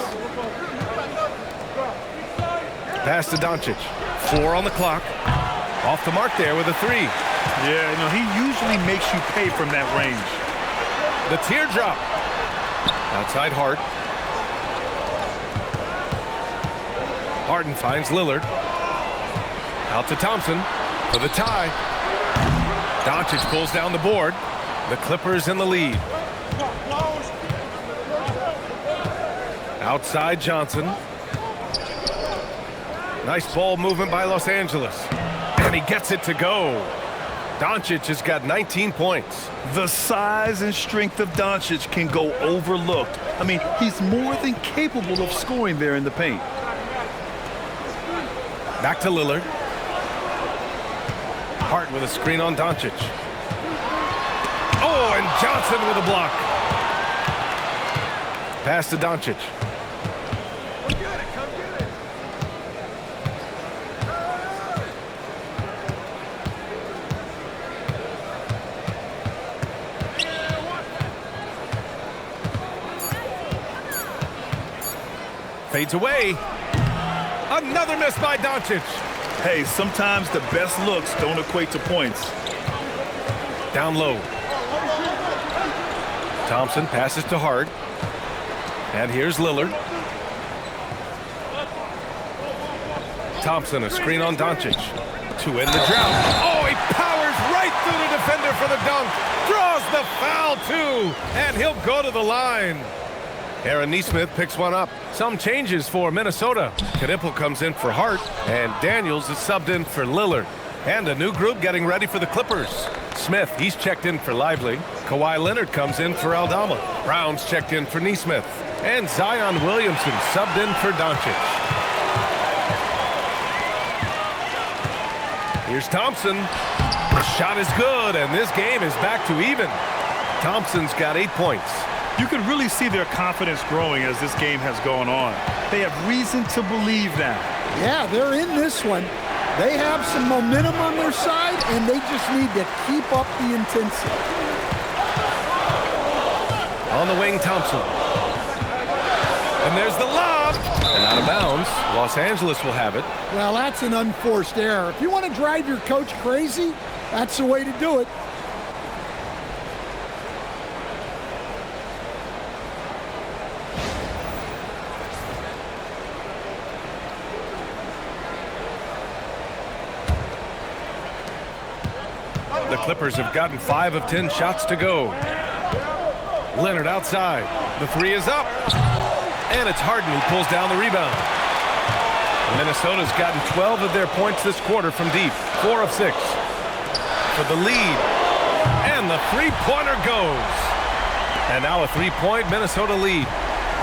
Pass to Doncic. 4 on the clock. Off the mark there with a 3. Yeah, you know, he usually makes you pay from that range. The teardrop. Outside Hart. Harden finds Lillard. Out to Thompson for the tie. Doncic pulls down the board. The Clippers in the lead. Outside Johnson. Nice ball movement by Los Angeles. And he gets it to go. Doncic has got 19 points. The size and strength of Doncic can go overlooked. I mean, he's more than capable of scoring there in the paint. Back to Lillard. Hart with a screen on Doncic. Oh, and Johnson with a block. Pass to Doncic. Fades away. Another miss by Doncic. Hey, sometimes the best looks don't equate to points. Down low. Thompson passes to Hart. And here's Lillard. Thompson, a screen on Doncic. To end the drought. Oh, he powers right through the defender for the dunk. Draws the foul, too. And he'll go to the line. Aaron Neesmith picks one up. Some changes for Minnesota. Knipple comes in for Hart, and Daniels is subbed in for Lillard. And a new group getting ready for the Clippers. Smith, he's checked in for Lively. Kawhi Leonard comes in for Aldama. Brown's checked in for Neesmith. And Zion Williamson subbed in for Doncic. Here's Thompson. The shot is good, and this game is back to even. Thompson's got 8 points. You can really see their confidence growing as this game has gone on. They have reason to believe now. Yeah, they're in this one. They have some momentum on their side, and they just need to keep up the intensity. On the wing, Thompson. And there's the lob. And out of bounds. Los Angeles will have it. Well, that's an unforced error. If you want to drive your coach crazy, that's the way to do it. Clippers have gotten 5 of 10 shots to go. Leonard outside. The three is up. And it's Harden who pulls down the rebound. Minnesota's gotten 12 of their points this quarter from deep. 4 of 6. For the lead. And the three-pointer goes. And now a three-point Minnesota lead.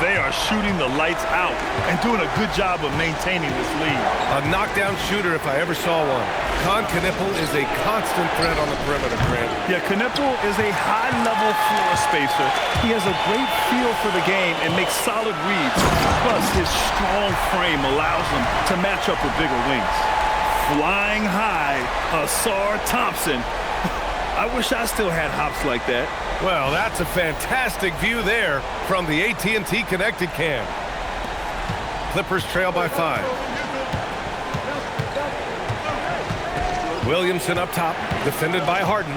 They are shooting the lights out and doing a good job of maintaining this lead. A knockdown shooter if I ever saw one. Knippel is a constant threat on the perimeter, Grant. Yeah, Knippel is a high-level floor spacer. He has a great feel for the game and makes solid reads. Plus, his strong frame allows him to match up with bigger wings. Flying high, Asar Thompson. I wish I still had hops like that. Well, that's a fantastic view there from the AT&T Connected Cam. Clippers trail by 5. Williamson up top, defended by Harden.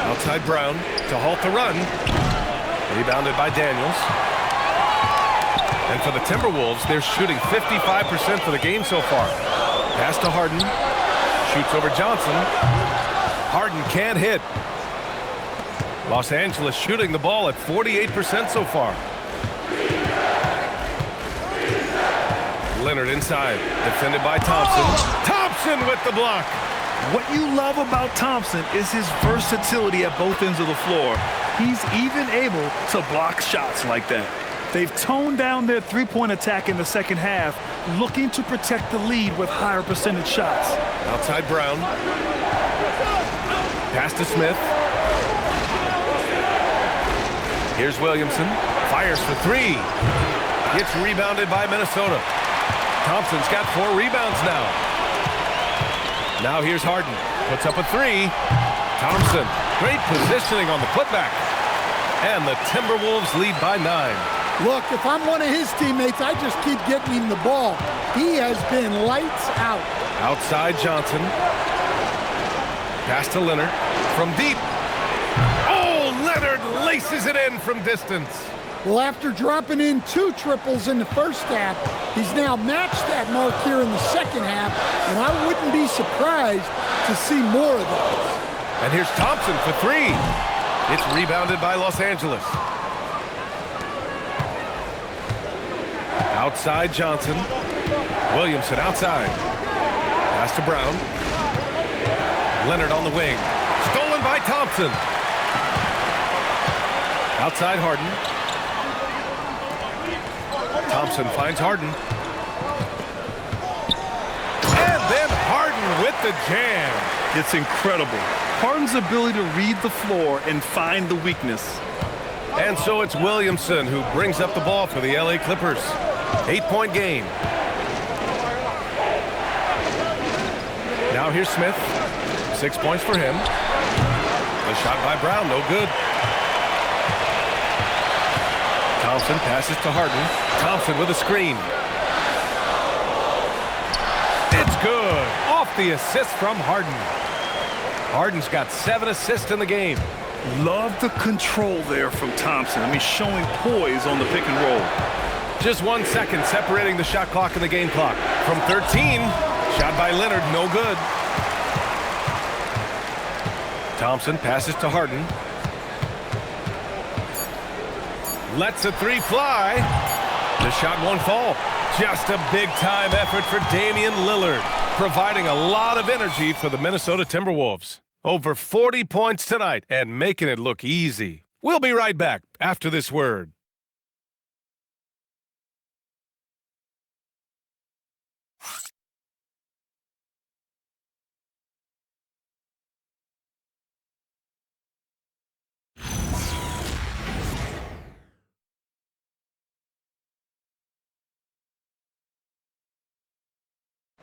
Outside Brown to halt the run. Rebounded by Daniels. And for the Timberwolves, they're shooting 55% for the game so far. Pass to Harden. Shoots over Johnson. Harden can't hit. Los Angeles shooting the ball at 48% so far. Leonard inside, defended by Thompson. Thompson with the block. What you love about Thompson is his versatility at both ends of the floor. He's even able to block shots like that. They've toned down their three-point attack in the second half, looking to protect the lead with higher percentage shots. Outside Brown. Pass to Smith. Here's Williamson. Fires for 3. Gets rebounded by Minnesota. Thompson's got 4 rebounds now. Now here's Harden. Puts up a 3. Thompson. Great positioning on the putback. And the Timberwolves lead by 9. Look, if I'm one of his teammates, I just keep getting him the ball. He has been lights out. Outside Johnson. Pass to Leonard. From deep. Oh, Leonard laces it in from distance. Well, after dropping in 2 triples in the first half, he's now matched that mark here in the second half, and I wouldn't be surprised to see more of those. And here's Thompson for 3. It's rebounded by Los Angeles. Outside Johnson. Williamson outside. Pass to Brown. Leonard on the wing. Stolen by Thompson. Outside Harden. Thompson finds Harden. And then Harden with the jam. It's incredible. Harden's ability to read the floor and find the weakness. And so it's Williamson who brings up the ball for the LA Clippers. 8-point game. Now here's Smith. 6 points for him. The shot by Brown, no good. Thompson passes to Harden. Thompson with a screen. It's good. Off the assist from Harden. Harden's got 7 assists in the game. Love the control there from Thompson. I mean, showing poise on the pick and roll. Just 1 second separating the shot clock and the game clock. From 13, shot by Leonard, no good. Thompson passes to Harden. Lets a 3 fly. The shot won't fall. Just a big-time effort for Damian Lillard, providing a lot of energy for the Minnesota Timberwolves. Over 40 points tonight and making it look easy. We'll be right back after this word.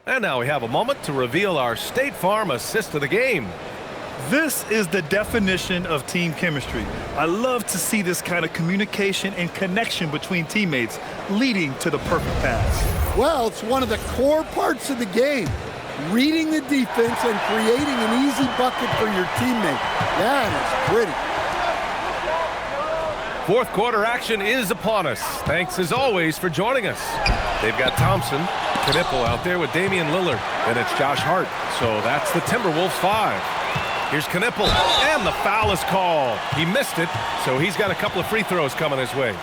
And now we have a moment to reveal our State Farm assist of the game. This is the definition of team chemistry. I love to see this kind of communication and connection between teammates leading to the perfect pass. Well, it's one of the core parts of the game. Reading the defense and creating an easy bucket for your teammate. That is pretty. Fourth quarter action is upon us. Thanks as always for joining us. They've got Thompson, Knippel out there with Damian Lillard, and it's Josh Hart. So that's the Timberwolves 5. Here's Knipple, and the foul is called. He missed it, so he's got a couple of free throws coming his way.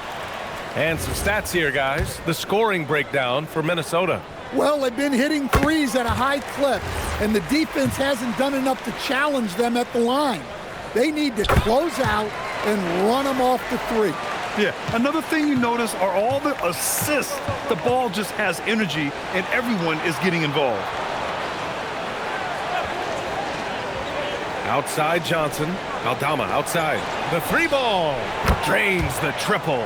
And some stats here, guys. The scoring breakdown for Minnesota. Well, they've been hitting threes at a high clip, and the defense hasn't done enough to challenge them at the line. They need to close out and run them off the three. Yeah, another thing you notice are all the assists. The ball just has energy, and everyone is getting involved. Outside Johnson. Aldama outside. The three ball. Drains the triple.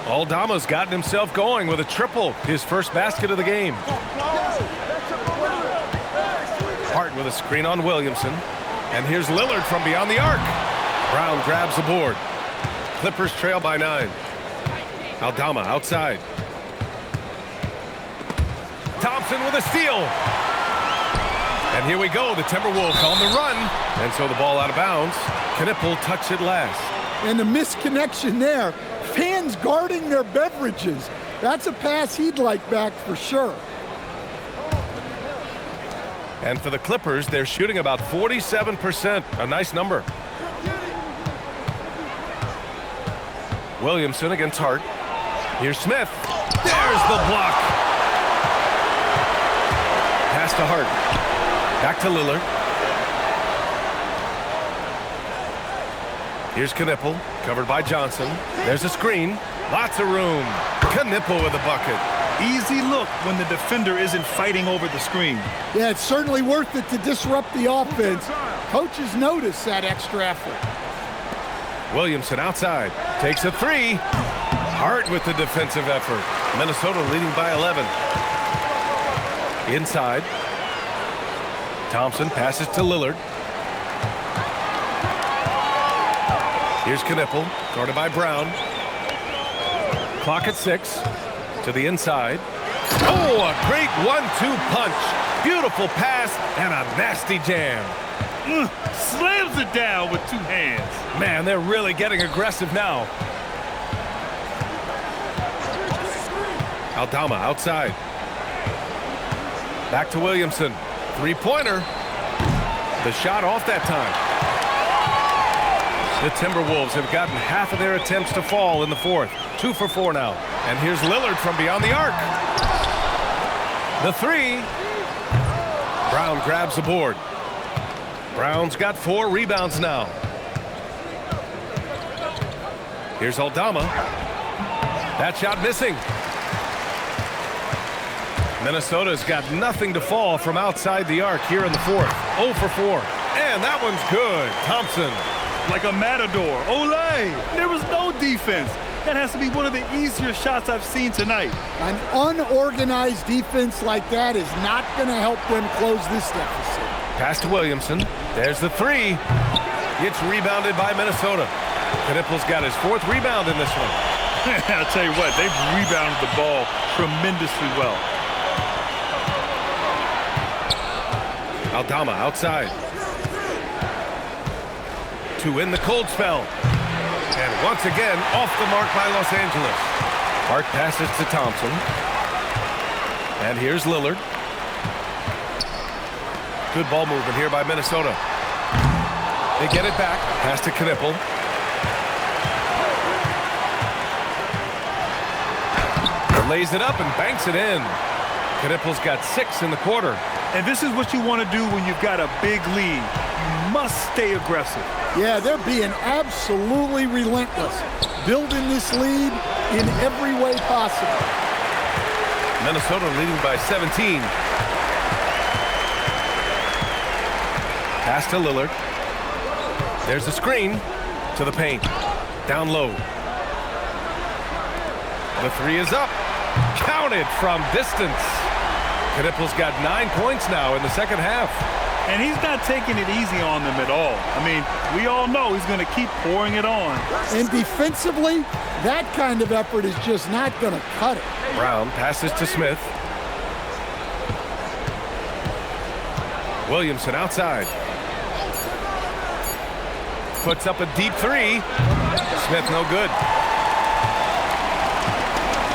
Aldama's gotten himself going with a triple. His first basket of the game. Hart with a screen on Williamson. And here's Lillard from beyond the arc. Brown grabs the board. Clippers trail by 9. Aldama outside. Thompson with a steal. And here we go. The Timberwolves on the run. And so the ball out of bounds. Knipple touched it last. And the misconnection there. Fans guarding their beverages. That's a pass he'd like back for sure. And for the Clippers, they're shooting about 47%. A nice number. Williamson against Hart. Here's Smith. There's the block. Pass to Hart. Back to Lillard. Here's Knipple, covered by Johnson. There's a screen. Lots of room. Knipple with a bucket. Easy look when the defender isn't fighting over the screen. Yeah, it's certainly worth it to disrupt the offense. Coaches notice that extra effort. Williamson outside. Takes a three. Hart with the defensive effort. Minnesota leading by 11. Inside. Thompson passes to Lillard. Here's Knipple, guarded by Brown. Clock at 6. To the inside. Oh, a great 1-2 punch. Beautiful pass and a nasty jam. Slams it down with 2 hands. Man, they're really getting aggressive now. Aldama outside. Back to Williamson. Three-pointer. The shot off that time. The Timberwolves have gotten half of their attempts to fall in the fourth. 2 for 4 now. And here's Lillard from beyond the arc. The three. Brown grabs the board. Brown's got 4 rebounds now. Here's Aldama. That shot missing. Minnesota's got nothing to fall from outside the arc here in the fourth. 0 for 4. And that one's good. Thompson. Like a matador. Olay! There was no defense. That has to be one of the easier shots I've seen tonight. An unorganized defense like that is not going to help them close this deficit. Pass to Williamson. There's the three. It's rebounded by Minnesota. Knipple's got his 4th rebound in this one. I'll tell you what, they've rebounded the ball tremendously well. Aldama outside. To end the cold spell. And once again, off the mark by Los Angeles. Hart passes to Thompson. And here's Lillard. Good ball movement here by Minnesota. They get it back. Pass to Knipple. Lays it up and banks it in. Knipple's got 6 in the quarter. And this is what you want to do when you've got a big lead. You must stay aggressive. Yeah, they're being absolutely relentless, building this lead in every way possible. Minnesota leading by 17. Pass to Lillard. There's a screen to the paint. Down low. The three is up. Counted from distance. Knipple's got 9 points now in the second half. And he's not taking it easy on them at all. I mean, we all know he's going to keep pouring it on. And defensively, that kind of effort is just not going to cut it. Brown passes to Smith. Williamson outside. Puts up a deep three. Smith no good.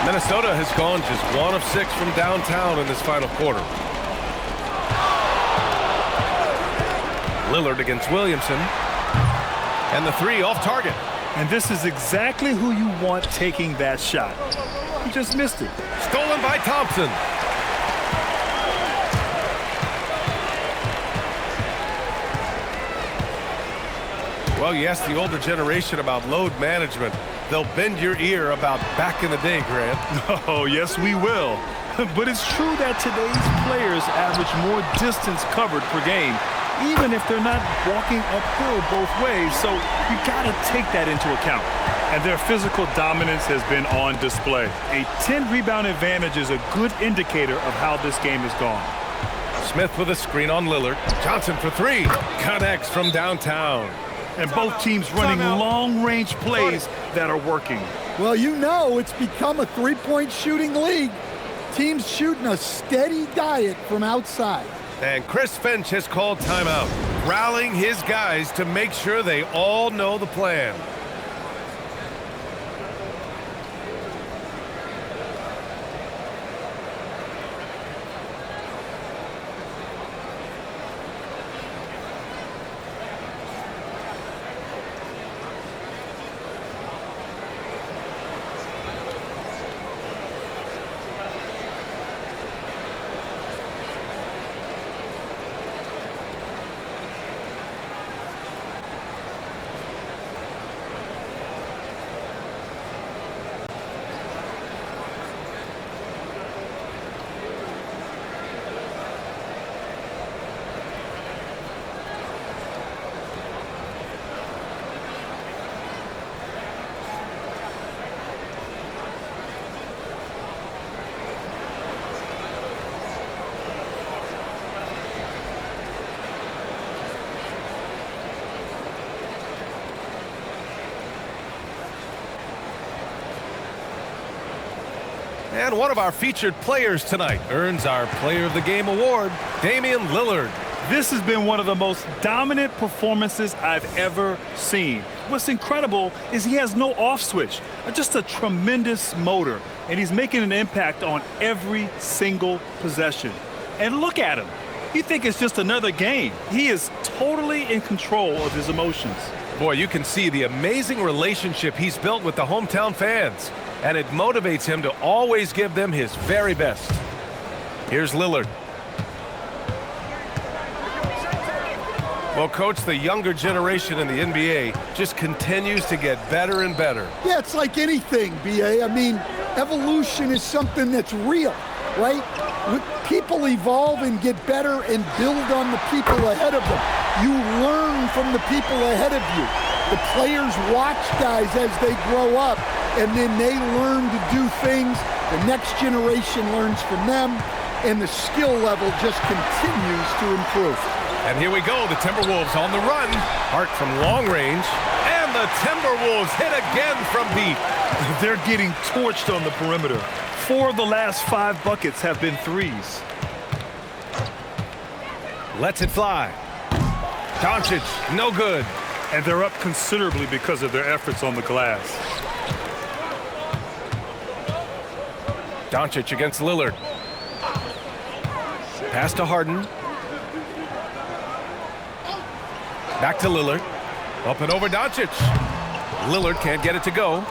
Minnesota has gone just 1 of 6 from downtown in this final quarter. Lillard against Williamson. And the three off target. And this is exactly who you want taking that shot. He just missed it. Stolen by Thompson. Well, you ask the older generation about load management. They'll bend your ear about back in the day, Grant. Oh, yes, we will. But it's true that today's players average more distance covered per game, even if they're not walking uphill both ways. So you got to take that into account. And their physical dominance has been on display. A 10-rebound advantage is a good indicator of how this game has gone. Smith with a screen on Lillard. Johnson for three. Connects from downtown. And both teams running long-range plays that are working. Well, you know it's become a three-point shooting league. Teams shooting a steady diet from outside. And Chris Finch has called timeout, rallying his guys to make sure they all know the plan. And one of our featured players tonight earns our Player of the Game award, Damian Lillard. This has been one of the most dominant performances I've ever seen. What's incredible is he has no off switch, just a tremendous motor, and he's making an impact on every single possession. And look at him. You think it's just another game. He is totally in control of his emotions. Boy, you can see the amazing relationship he's built with the hometown fans, and it motivates him to always give them his very best. Here's Lillard. Well, Coach, the younger generation in the NBA just continues to get better and better. Yeah, it's like anything, B.A. I mean, evolution is something that's real, right? People evolve and get better and build on the people ahead of them. You learn from the people ahead of you. The players watch guys as they grow up, and then they learn to do things. The next generation learns from them, and the skill level just continues to improve. And here we go, the Timberwolves on the run. Hart from long range, and the Timberwolves hit again from deep. They're getting torched on the perimeter. 4 of the last 5 buckets have been threes. Lets it fly. Doncic, no good. And they're up considerably because of their efforts on the glass. Doncic against Lillard. Pass to Harden. Back to Lillard. Up and over Doncic. Lillard can't get it to go.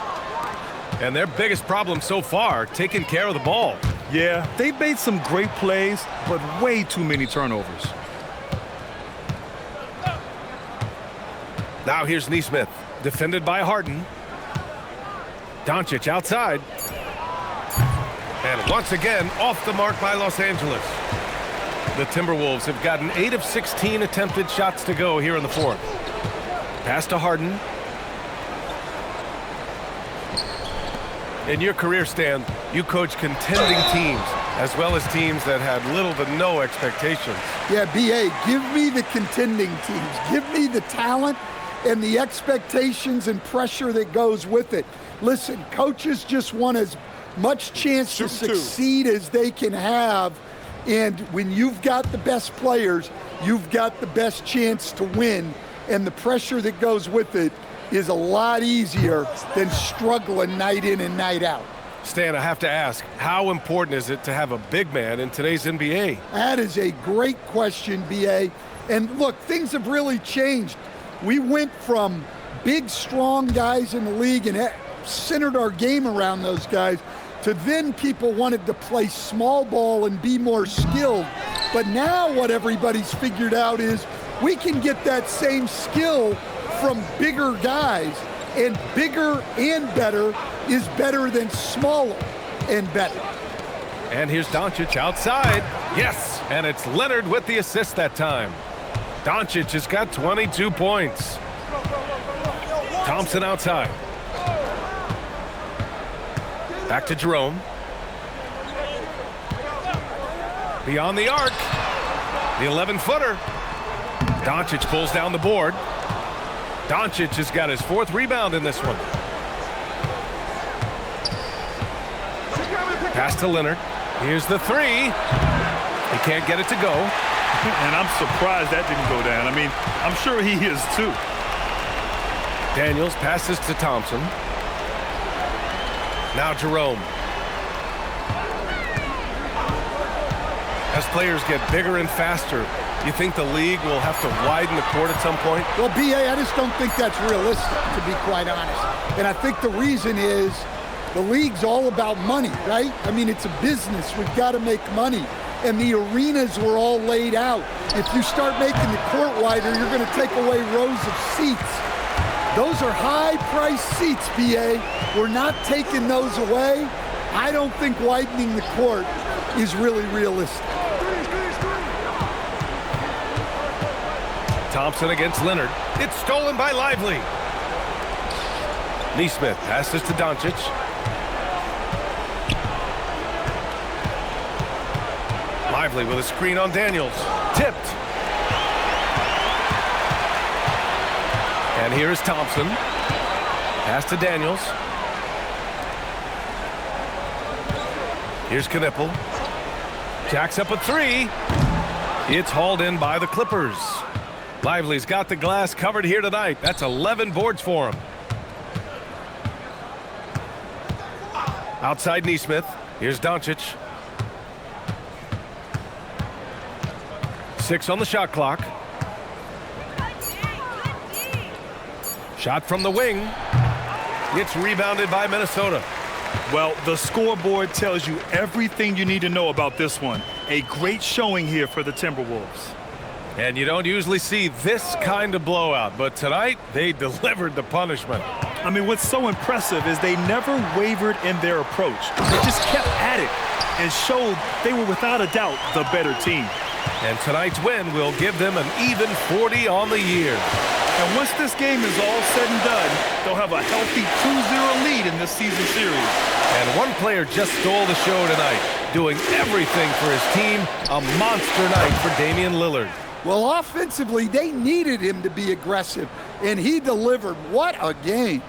And their biggest problem so far, taking care of the ball. Yeah, they've made some great plays, but way too many turnovers. Now here's Nesmith, defended by Harden. Doncic outside. And once again, off the mark by Los Angeles. The Timberwolves have gotten 8 of 16 attempted shots to go here in the fourth. Pass to Harden. In your career, Stan, you coach contending teams, as well as teams that had little to no expectations. Yeah, B.A., give me the contending teams. Give me the talent and the expectations and pressure that goes with it. Listen, coaches just want as much chance to succeed as they can have. And when you've got the best players, you've got the best chance to win. And the pressure that goes with it is a lot easier than struggling night in and night out. Stan, I have to ask, how important is it to have a big man in today's NBA? That is a great question, B.A. And look, things have really changed. We went from big, strong guys in the league and centered our game around those guys to then people wanted to play small ball and be more skilled. But now what everybody's figured out is we can get that same skill from bigger guys, and bigger and better is better than smaller and better. And here's Doncic outside. Yes, and it's Leonard with the assist that time. Doncic has got 22 points. Thompson outside. Back to Jerome. Beyond the arc. The 11-footer. Doncic pulls down the board. Doncic has got his 4th rebound in this one. Pass to Leonard. Here's the 3. He can't get it to go. And I'm surprised that didn't go down. I mean, I'm sure he is too. Daniels passes to Thompson. Now Jerome. As players get bigger and faster, you think the league will have to widen the court at some point? Well, B.A., I just don't think that's realistic, to be quite honest. And I think the reason is the league's all about money, right? I mean, it's a business. We've got to make money. And the arenas were all laid out. If you start making the court wider, you're going to take away rows of seats. Those are high-priced seats, B.A. We're not taking those away. I don't think widening the court is really realistic. Thompson against Leonard. It's stolen by Lively. Neesmith passes to Doncic. Lively with a screen on Daniels. Tipped. And here is Thompson. Pass to Daniels. Here's Knipple. Jacks up a 3. It's hauled in by the Clippers. Lively's got the glass covered here tonight. That's 11 boards for him. Outside Neesmith. Here's Doncic. 6 on the shot clock. Shot from the wing. It's rebounded by Minnesota. Well, the scoreboard tells you everything you need to know about this one. A great showing here for the Timberwolves. And you don't usually see this kind of blowout, but tonight they delivered the punishment. I mean, what's so impressive is they never wavered in their approach. They just kept at it and showed they were without a doubt the better team. And tonight's win will give them an even 40 on the year. And once this game is all said and done, they'll have a healthy 2-0 lead in this season series. And one player just stole the show tonight, doing everything for his team. A monster night for Damian Lillard. Well, offensively, they needed him to be aggressive, and he delivered. What a game.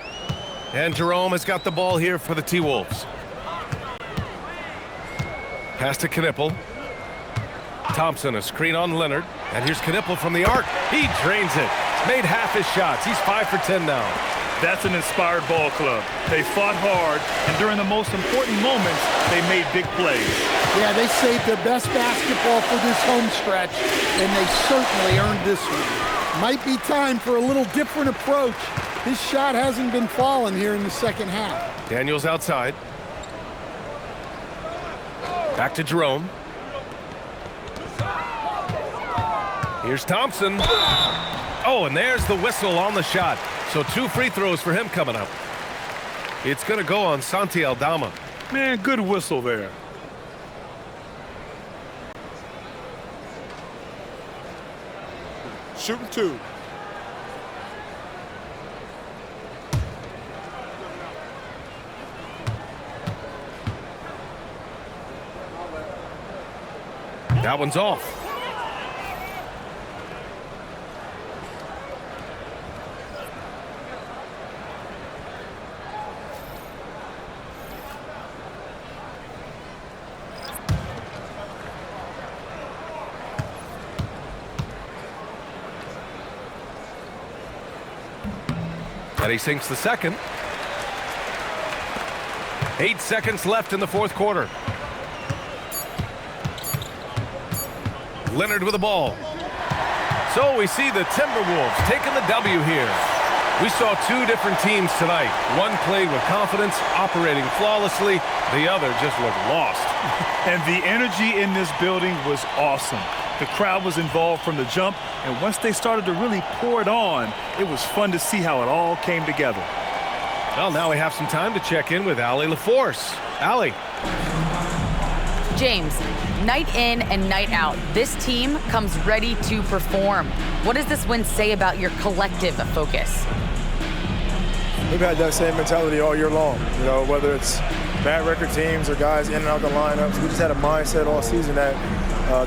And Jerome has got the ball here for the T-Wolves. Pass to Knipple. Thompson, a screen on Leonard. And here's Knipple from the arc. He drains it. Made half his shots. He's 5 for 10 now. That's an inspired ball club. They fought hard, and during the most important moments, they made big plays. Yeah, they saved their best basketball for this home stretch, and they certainly earned this one. Might be time for a little different approach. His shot hasn't been falling here in the second half. Daniels outside. Back to Jerome. Here's Thompson. Oh, and there's the whistle on the shot. So 2 free throws for him coming up. It's going to go on Santi Aldama. Man, good whistle there. Shooting 2. That one's off. And he sinks the second. 8 seconds left in the fourth quarter. Leonard with the ball. So we see the Timberwolves taking the W here. We saw two different teams tonight. One played with confidence, operating flawlessly. The other just looked lost. And the energy in this building was awesome. The crowd was involved from the jump, and once they started to really pour it on, it was fun to see how it all came together. Well, now we have some time to check in with Allie LaForce. Allie. James, night in and night out, this team comes ready to perform. What does this win say about your collective focus? We've had that same mentality all year long, you know, whether it's bad record teams or guys in and out the lineups. We just had a mindset all season that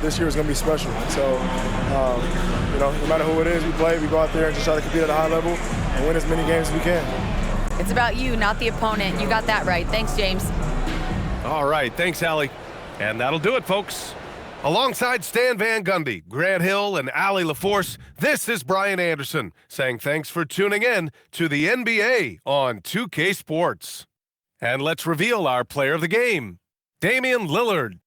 this year was going to be special. So, you know, no matter who it is we play, we go out there and just try to compete at a high level and win as many games as we can. It's about you, not the opponent. You got that right. Thanks, James. All right, thanks, Allie. And that'll do it, folks. Alongside Stan Van Gundy, Grant Hill, and Allie LaForce, this is Brian Anderson saying thanks for tuning in to the NBA on 2K Sports. And let's reveal our player of the game, Damian Lillard.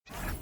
it.